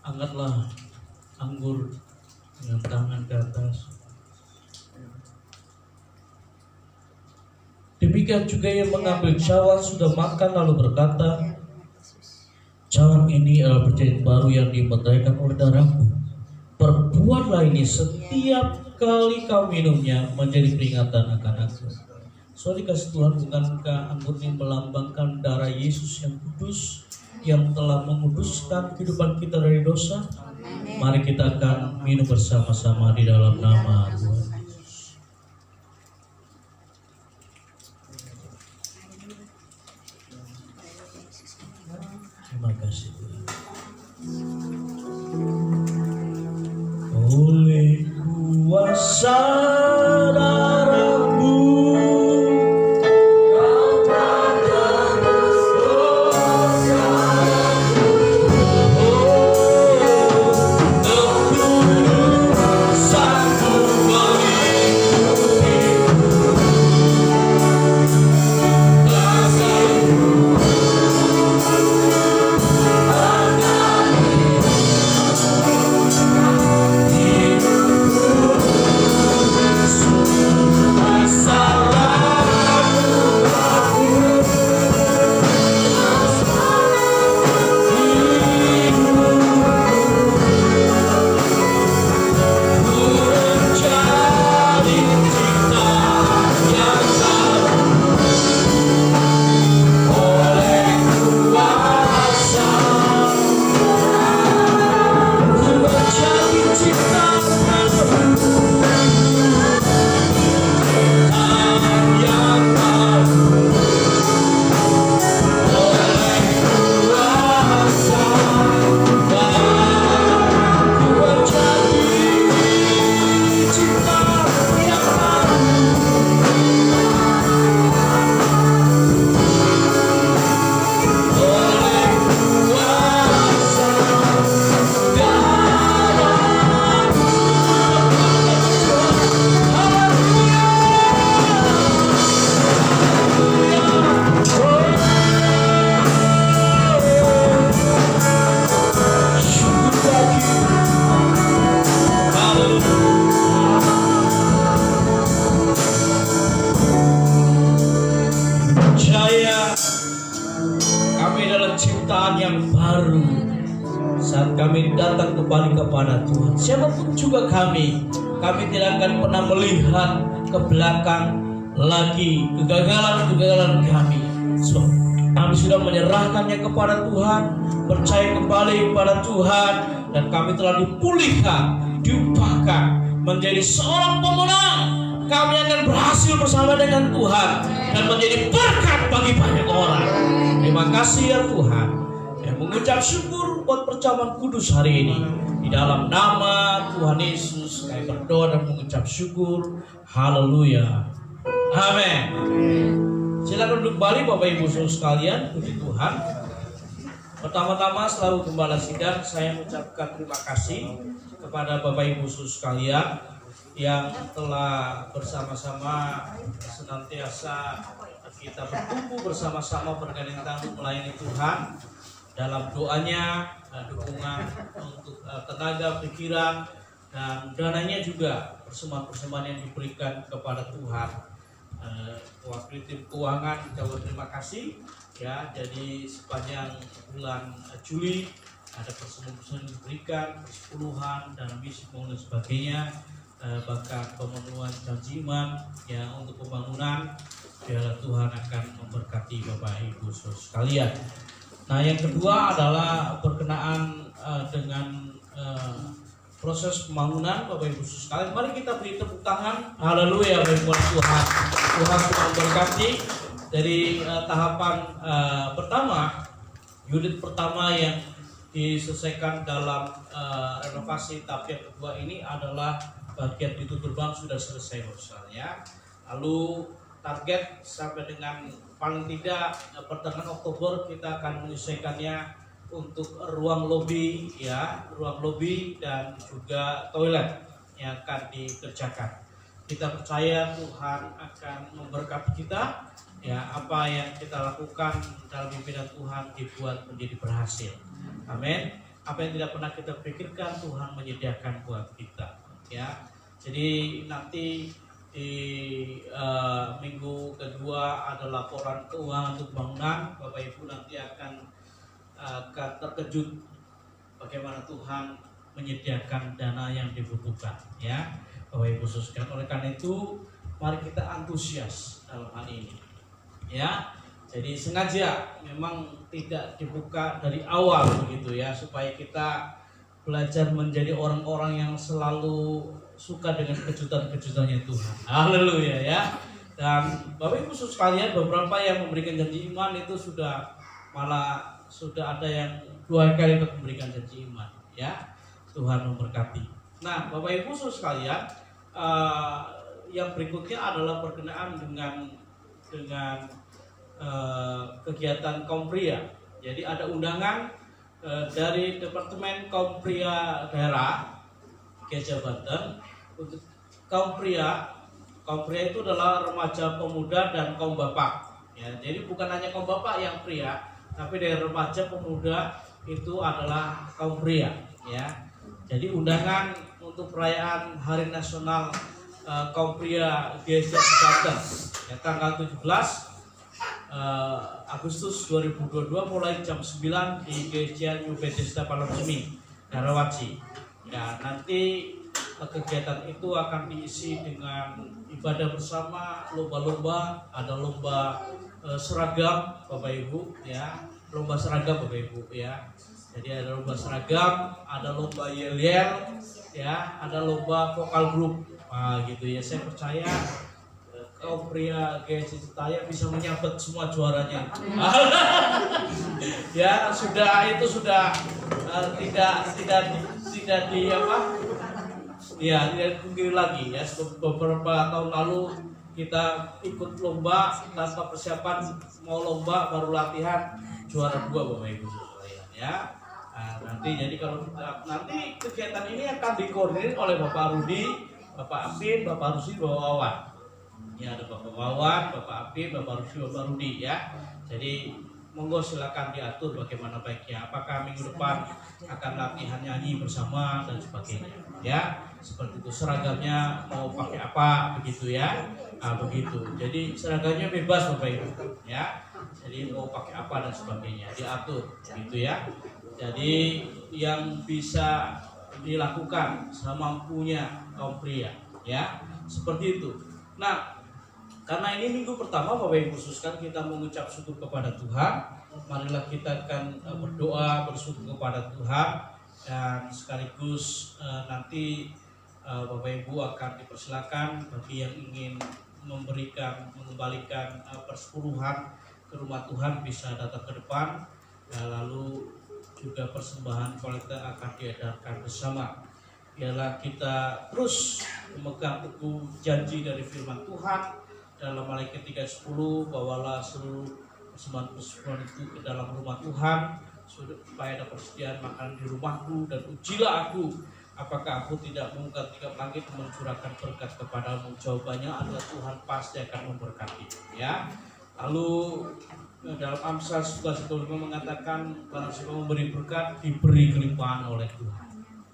Speaker 2: Angkatlah anggur dengan tangan ke atas. Demikian juga yang mengambil cawan sudah makan lalu berkata, cawan ini adalah perjanjian baru yang dimeteraikan oleh darahku. Perbuatlah ini setiap kali kau minumnya menjadi peringatan akan aku. So dikasih Tuhan, bukankah anggur ini melambangkan darah Yesus yang kudus, yang telah menguduskan kehidupan kita dari dosa? Mari kita akan minum bersama-sama di dalam nama Tuhan. Terima kasih Tuhan. Oleh kuasa darah-Mu, Kau telah tebus dosa-Ku. Tebusanku mengikuti ciptaan yang baru saat kami datang kembali kepada Tuhan. Siapapun juga kami tidak akan pernah melihat ke belakang lagi kegagalan kami. So, kami sudah menyerahkannya kepada Tuhan, percaya kembali kepada Tuhan, dan kami telah dipulihkan, diubahkan menjadi seorang pemenang. Kami akan berhasil bersama dengan Tuhan dan menjadi berkat bagi banyak orang. Terima kasih ya Tuhan. Yang mengucap syukur buat perjamuan kudus hari ini. Di dalam nama Tuhan Yesus kami berdoa dan mengucap syukur. Haleluya. Amin. Silakan duduk kembali Bapak Ibu Saudara sekalian. Puji Tuhan. Pertama-tama selalu gembala sidang saya mengucapkan terima kasih kepada Bapak Ibu Saudara sekalian yang telah bersama-sama senantiasa kita bertumbuh bersama-sama bergandeng tangan melayani Tuhan dalam doanya, dukungan untuk tenaga, pikiran, dan dananya juga persembahan-persembahan yang diberikan kepada Tuhan. Wakil tim keuangan kita berterima kasih ya. Jadi sepanjang bulan Juli ada persembahan diberikan, persepuluhan, dan misi dan sebagainya, bahkan pemenuhan janji iman ya untuk pembangunan. Biarlah Tuhan akan memberkati Bapak Ibu Saudara sekalian. Nah, yang kedua adalah berkenaan dengan proses pembangunan Bapak Ibu Saudara sekalian. Mari kita beri tepuk tangan. Haleluya, bagi Tuhan. Tuhan memberkati. Dari tahapan pertama, unit pertama yang diselesaikan dalam renovasi tahap yang kedua ini adalah bagian pintu gerbang sudah selesai misalnya. Lalu target sampai dengan paling tidak pertengahan Oktober kita akan menyelesaikannya untuk ruang lobi ya, ruang lobi dan juga toilet yang akan dikerjakan. Kita percaya Tuhan akan memberkati kita ya, apa yang kita lakukan dalam pimpinan Tuhan dibuat menjadi berhasil. Amin. Apa yang tidak pernah kita pikirkan Tuhan menyediakan buat kita ya. Jadi nanti di minggu kedua ada laporan keuangan untuk bangunan. Bapak Ibu nanti akan terkejut bagaimana Tuhan menyediakan dana yang dibutuhkan ya. Bapak Ibu sekalian, oleh karena itu mari kita antusias dalam hal ini ya. Jadi sengaja memang tidak dibuka dari awal begitu ya, supaya kita belajar menjadi orang-orang yang selalu suka dengan kejutan-kejutannya Tuhan. Haleluya ya. Dan Bapak Ibu sekalian, beberapa yang memberikan janji iman itu malah sudah ada yang 2 kali memberikan janji iman ya. Tuhan memberkati. Nah, Bapak Ibu sekalian, yang berikutnya adalah berkenaan dengan kegiatan kaum pria. Jadi ada undangan dari Departemen Kaum Pria Daerah Gereja Banten untuk kaum pria. Kaum pria itu adalah remaja, pemuda, dan kaum bapak. Ya, jadi bukan hanya kaum bapak yang pria, tapi dari remaja, pemuda itu adalah kaum pria. Ya, jadi undangan untuk perayaan Hari Nasional Kaum Pria Gereja Banten ya, tanggal 17 Agustus 2022 mulai jam 9 di Gereja New Bethesda Palembang, Karawaci. Ya, nanti kegiatan itu akan diisi dengan ibadah bersama, lomba-lomba, ada lomba seragam Bapak Ibu ya, lomba seragam Bapak Ibu ya. Jadi ada lomba seragam, ada lomba yel-yel ya, ada lomba vokal grup. Nah, gitu ya. Saya percaya kaum pria Gereja Citaya bisa menyabet semua juaranya. Ya, sudah tidak di apa? Ya, tidak dipungkiri lagi ya. Beberapa tahun lalu kita ikut lomba tanpa persiapan, mau lomba baru latihan juara 2 Bapak Ibu sekalian ya. Nah, nanti jadi kalau nanti kegiatan ini akan dikoordinir oleh Bapak Rudi, Bapak Apin, Bapak Rusi, Bapak Wawan. Ya, ada Bapak Wawan, Bapak Apin, Bapak Rusi, Bapak Rudi ya. Jadi monggo silakan diatur bagaimana baiknya. Apakah minggu depan akan latihan nyanyi bersama dan sebagainya. Ya, seperti itu. Seragamnya mau pakai apa begitu ya. Nah, begitu. Jadi seragamnya bebas Bapak Ibu ya. Jadi mau pakai apa dan sebagainya diatur begitu ya. Jadi yang bisa dilakukan semampunya kaum pria ya, seperti itu. Nah, karena ini minggu pertama Bapak Ibu khususkan kita mengucap syukur kepada Tuhan. Marilah kita akan berdoa bersyukur kepada Tuhan, dan sekaligus nanti Bapak Ibu akan dipersilakan bagi yang ingin mengembalikan persepuluhan ke rumah Tuhan bisa datang ke depan. Lalu juga persembahan kolektif akan diedarkan bersama. Biarlah kita terus memegang teguh janji dari firman Tuhan dalam Malikiat 3:10, bawalah seluruh persembahan itu ke dalam rumah Tuhan supaya ada persediaan makanan di rumahku, dan ujilah aku apakah aku tidak mengungkap 3 langit mencurahkan berkat kepadamu. Jawabannya adalah Tuhan pasti akan memberkati ya. Lalu dalam Amsal 11:25 mengatakan barang siapa memberi berkat diberi kelimpahan oleh Tuhan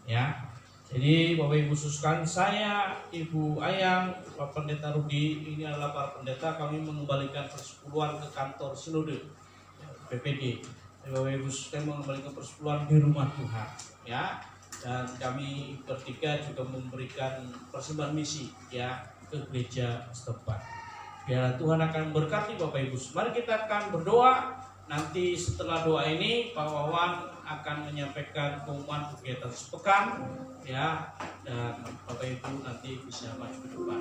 Speaker 2: ya. Jadi Bapak Ibu sekalian, saya, Ibu Ayang, Pak Pendeta Rudi, ini adalah para pendeta, kami mengembalikan persepuluhan ke kantor Sinode PPD. Bapak Ibu saya mengembalikan persepuluhan di rumah Tuhan ya. Dan kami bertiga juga memberikan persembahan misi ya ke gereja setempat. Biar Tuhan akan memberkati Bapak Ibu. Mari kita akan berdoa. Nanti setelah doa ini Pak Wawan akan menyampaikan pengumuman kegiatan sepekan ya, dan Bapak Ibu nanti bisa maju ke depan.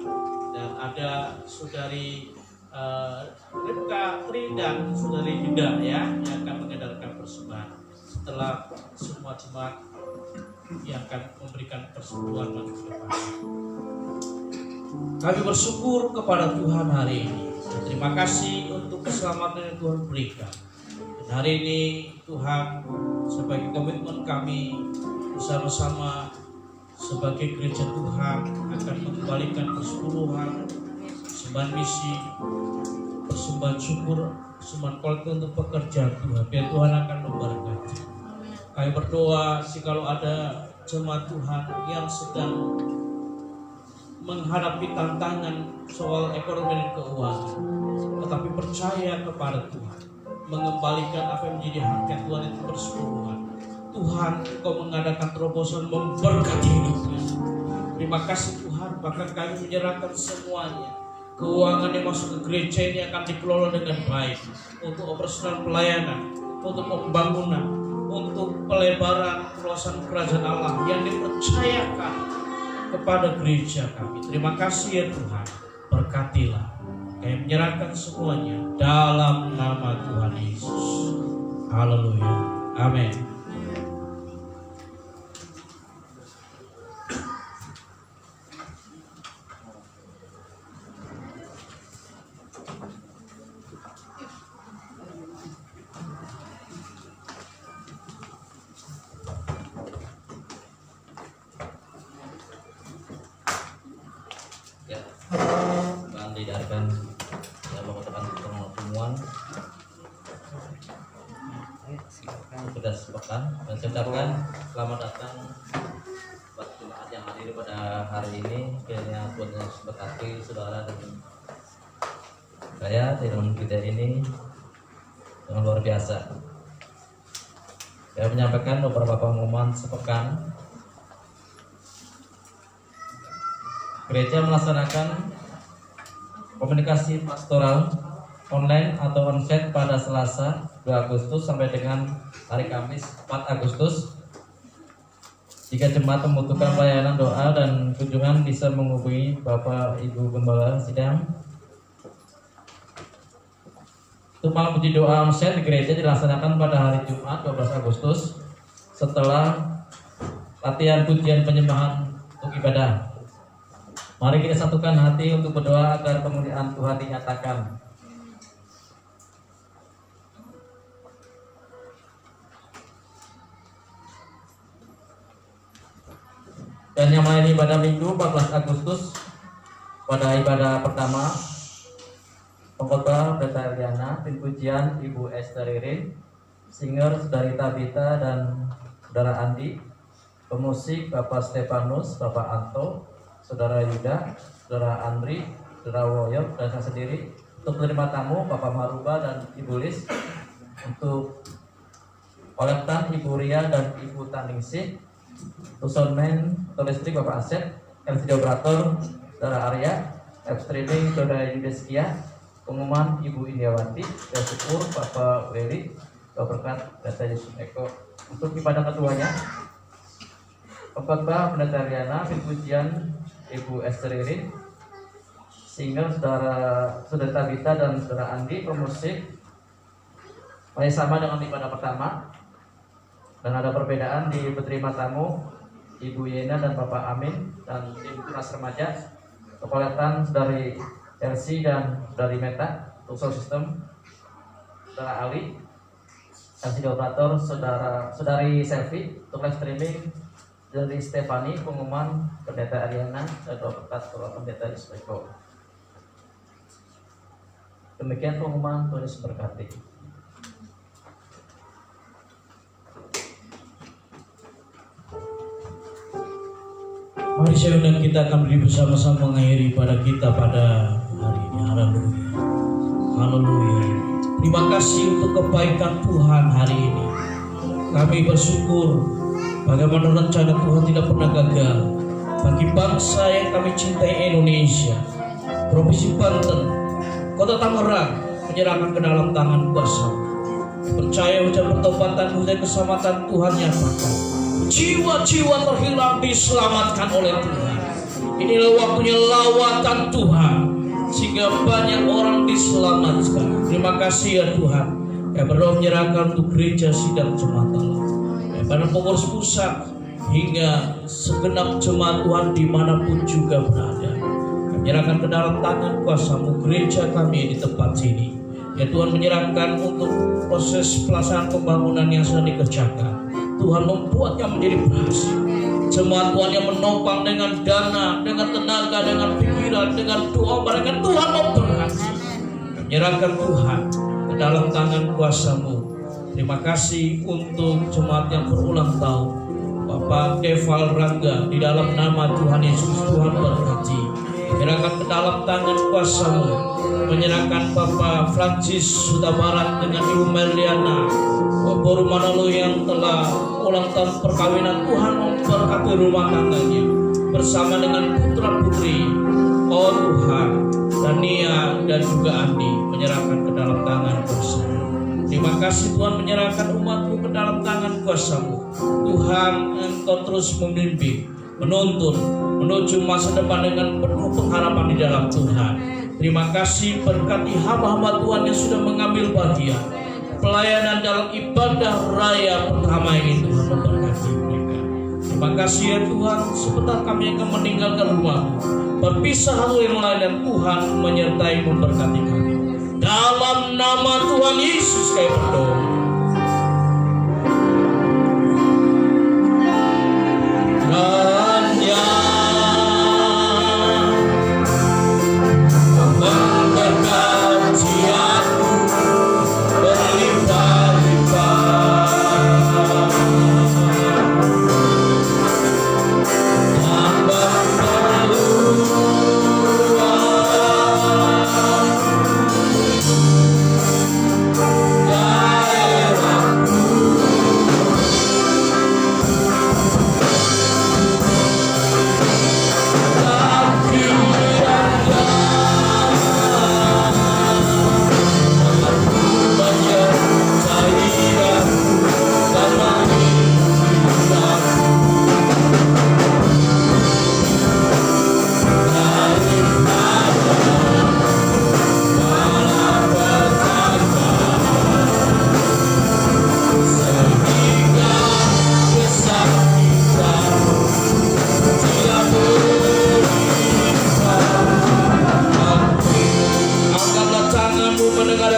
Speaker 2: Dan ada Saudari Ripka Tri dan Saudari Dinda ya yang akan mengedarkan persembahan setelah semua jemaat yang akan memberikan persekutuan maju ke depan. Kami bersyukur kepada Tuhan hari ini. Terima kasih untuk keselamatan yang Tuhan berikan. Dan hari ini Tuhan, sebagai komitmen kami bersama-sama sebagai gereja Tuhan akan mengembalikan persepuluhan, persembahan misi, persembahan syukur, persembahan kolektif untuk pekerjaan Tuhan. Biar Tuhan akan memberkati. Kami berdoa jikalau ada jemaat Tuhan yang sedang menghadapi tantangan soal ekonomi dan keuangan, tetapi percaya kepada Tuhan, mengembalikan apa yang menjadi haknya Tuhan itu persepuluhan. Tuhan, Engkau mengadakan terobosan memberkati hidupnya. Terima kasih Tuhan, bahkan kami menyerahkan semuanya. Keuangan yang masuk ke gereja ini akan dikelola dengan baik untuk operasional pelayanan, untuk pembangunan, untuk pelebaran peluasan kerajaan Allah yang dipercayakan kepada gereja kami. Terima kasih ya Tuhan, berkatilah. Kami menyerahkan semuanya dalam nama Tuhan Yesus. Haleluya. Amin.
Speaker 5: Didarkan ya Bapak pertemuan sudah sepekan dan saya ucapkan selamat datang buat jemaat yang hadir pada hari ini. Kiranya Tuhan Yesus berkati saudara dan saya di dalam kita ini yang luar biasa. Saya menyampaikan beberapa pengumuman sepekan. Gereja melaksanakan komunikasi pastoral online atau onsite pada Selasa 2 Agustus sampai dengan hari Kamis 4 Agustus. Jika jemaat membutuhkan pelayanan doa dan kunjungan bisa menghubungi Bapak Ibu Gembala Sidang. Untuk malam puji doa onsite di gereja dilaksanakan pada hari Jumat 12 Agustus setelah latihan pujian penyembahan untuk ibadah. Mari kita satukan hati untuk berdoa agar kemuliaan Tuhan dinyatakan. Dan yang melayani ibadah Minggu 14 Agustus pada ibadah pertama, pengkhotbah Pendeta Eliana, tim pujian Ibu Esther Ririn, singer Saudari Tabita dan Saudara Andi, pemusik Bapak Stefanus, Bapak Anto, Saudara Yuda, Saudara Andri, Saudara Woyok, dan saya sendiri. Untuk menerima tamu Bapak Maruba dan Ibu Lis. Untuk kolektan Ibu Ria dan Ibu Taningsih. Untuk soundman atau listrik Bapak Asep, MC operator Saudara Arya, live streaming Saudara Yudeskia, pengumuman Ibu Indiawati, dan syukur Bapak Weli, Bapak Berkat, Data Yesus Eko. Untuk ibadah keduanya, pengkhotbah Pendeta Riana, tim pujian Ibu Esther Ririn, singer Saudara Tabita dan Saudara Andi, pemusik masih sama dengan ibadah pertama, dan ada perbedaan di penerima tamu Ibu Yena dan Bapak Amin, dan tim tunas remaja kolektan dari Elsie dan dari Meta. Untuk sound system Saudara Ali, dan operator Saudari Selfie. Untuk live streaming dari Stefani, pengumuman Pendeta Ariana dan Bapak Pendeta Isbeko. Demikian pengumuman, Tuhan Yesus berkati.
Speaker 2: Mari saya undang kita akan berdiri bersama-sama mengakhiri pada kita pada hari ini. Haleluya. Haleluya. Terima kasih untuk kebaikan Tuhan hari ini. Kami bersyukur bagaimana rencana Tuhan tidak pernah gagal bagi bangsa yang kami cintai, Indonesia, Provinsi Banten, Kota Tangerang, menyerahkan ke dalam tangan kuasa. Percaya ucapan pertobatan, ucapan keselamatan Tuhan nyatakan. Jiwa-jiwa terhilang diselamatkan oleh Tuhan. Inilah waktunya lawatan Tuhan, sehingga banyak orang diselamatkan. Terima kasih ya Tuhan. Ya berdoa menyerahkan untuk gereja sidang jemaat Allah, ya, pada pengurus pusat hingga segenap jemaat Tuhan dimanapun juga berada. Menyerahkan ke dalam tangan kuasa-Mu gereja kami di tempat sini. Ya Tuhan, menyerahkan untuk proses pelaksanaan pembangunan yang sedang dikerjakan. Tuhan membuatnya menjadi berhasil. Jemaat Tuhan yang menopang dengan dana, dengan tenaga, dengan pikiran, dengan doa mereka, Tuhan mau berhasil. Menyerahkan Tuhan ke dalam tangan kuasa-Mu. Terima kasih untuk jemaat yang berulang tahun, Bapak Deval Rangga, di dalam nama Tuhan Yesus, Tuhan berkati. Menyerahkan ke dalam tangan kuasa-Mu. Menyerahkan Bapak Francis Suta Barat dengan Ibu Merliana Boru Manalo yang telah ulang tahun perkawinan. Tuhan memberkati rumah tangganya bersama dengan putra putri. Oh Tuhan, Dania dan juga Andi, menyerahkan ke dalam tangan kuasa-Mu. Terima kasih Tuhan, menyerahkan umat-Mu ke dalam tangan kuasa-Mu. Tuhan, Engkau terus membimbing, menuntun menuju masa depan dengan penuh pengharapan di dalam Tuhan. Terima kasih, berkati hamba-hamba Tuhan yang sudah mengambil bagian pelayanan dalam ibadah raya pertama ini. Tuhan memberkati mereka. Terima kasih ya Tuhan, sebentar kami akan meninggalkan rumah-Mu, berpisah satu yang lain, dan Tuhan menyertai memberkati kami. Dalam nama Tuhan Yesus kami berdoa.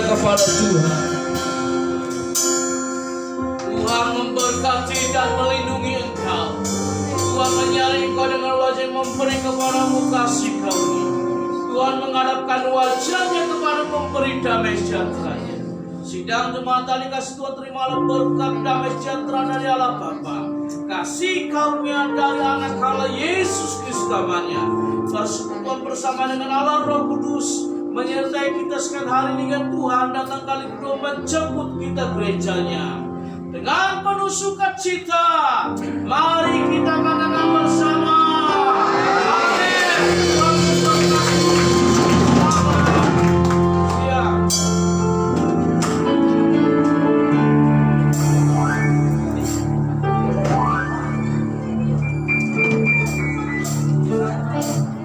Speaker 2: Kepada Tuhan. Tuhan memberkati dan melindungi engkau. Tuhan menyaring engkau dengan wajah, memberi kepadamu kasih karunia. Tuhan menghadapkan wajahnya kepada, memberi damai sejahtera-Nya. Sidang jemaat tadi kasih Tuhan, terimalah berkat damai sejahtera dari Allah Bapa, kasih karunia dari anak Allah Yesus Kristus namanya, persekutuan bersama dengan Allah Roh Kudus menyertai kita sekian hari ini. Kan Tuhan datang kali kedua menjemput kita gerejanya dengan penuh sukacita.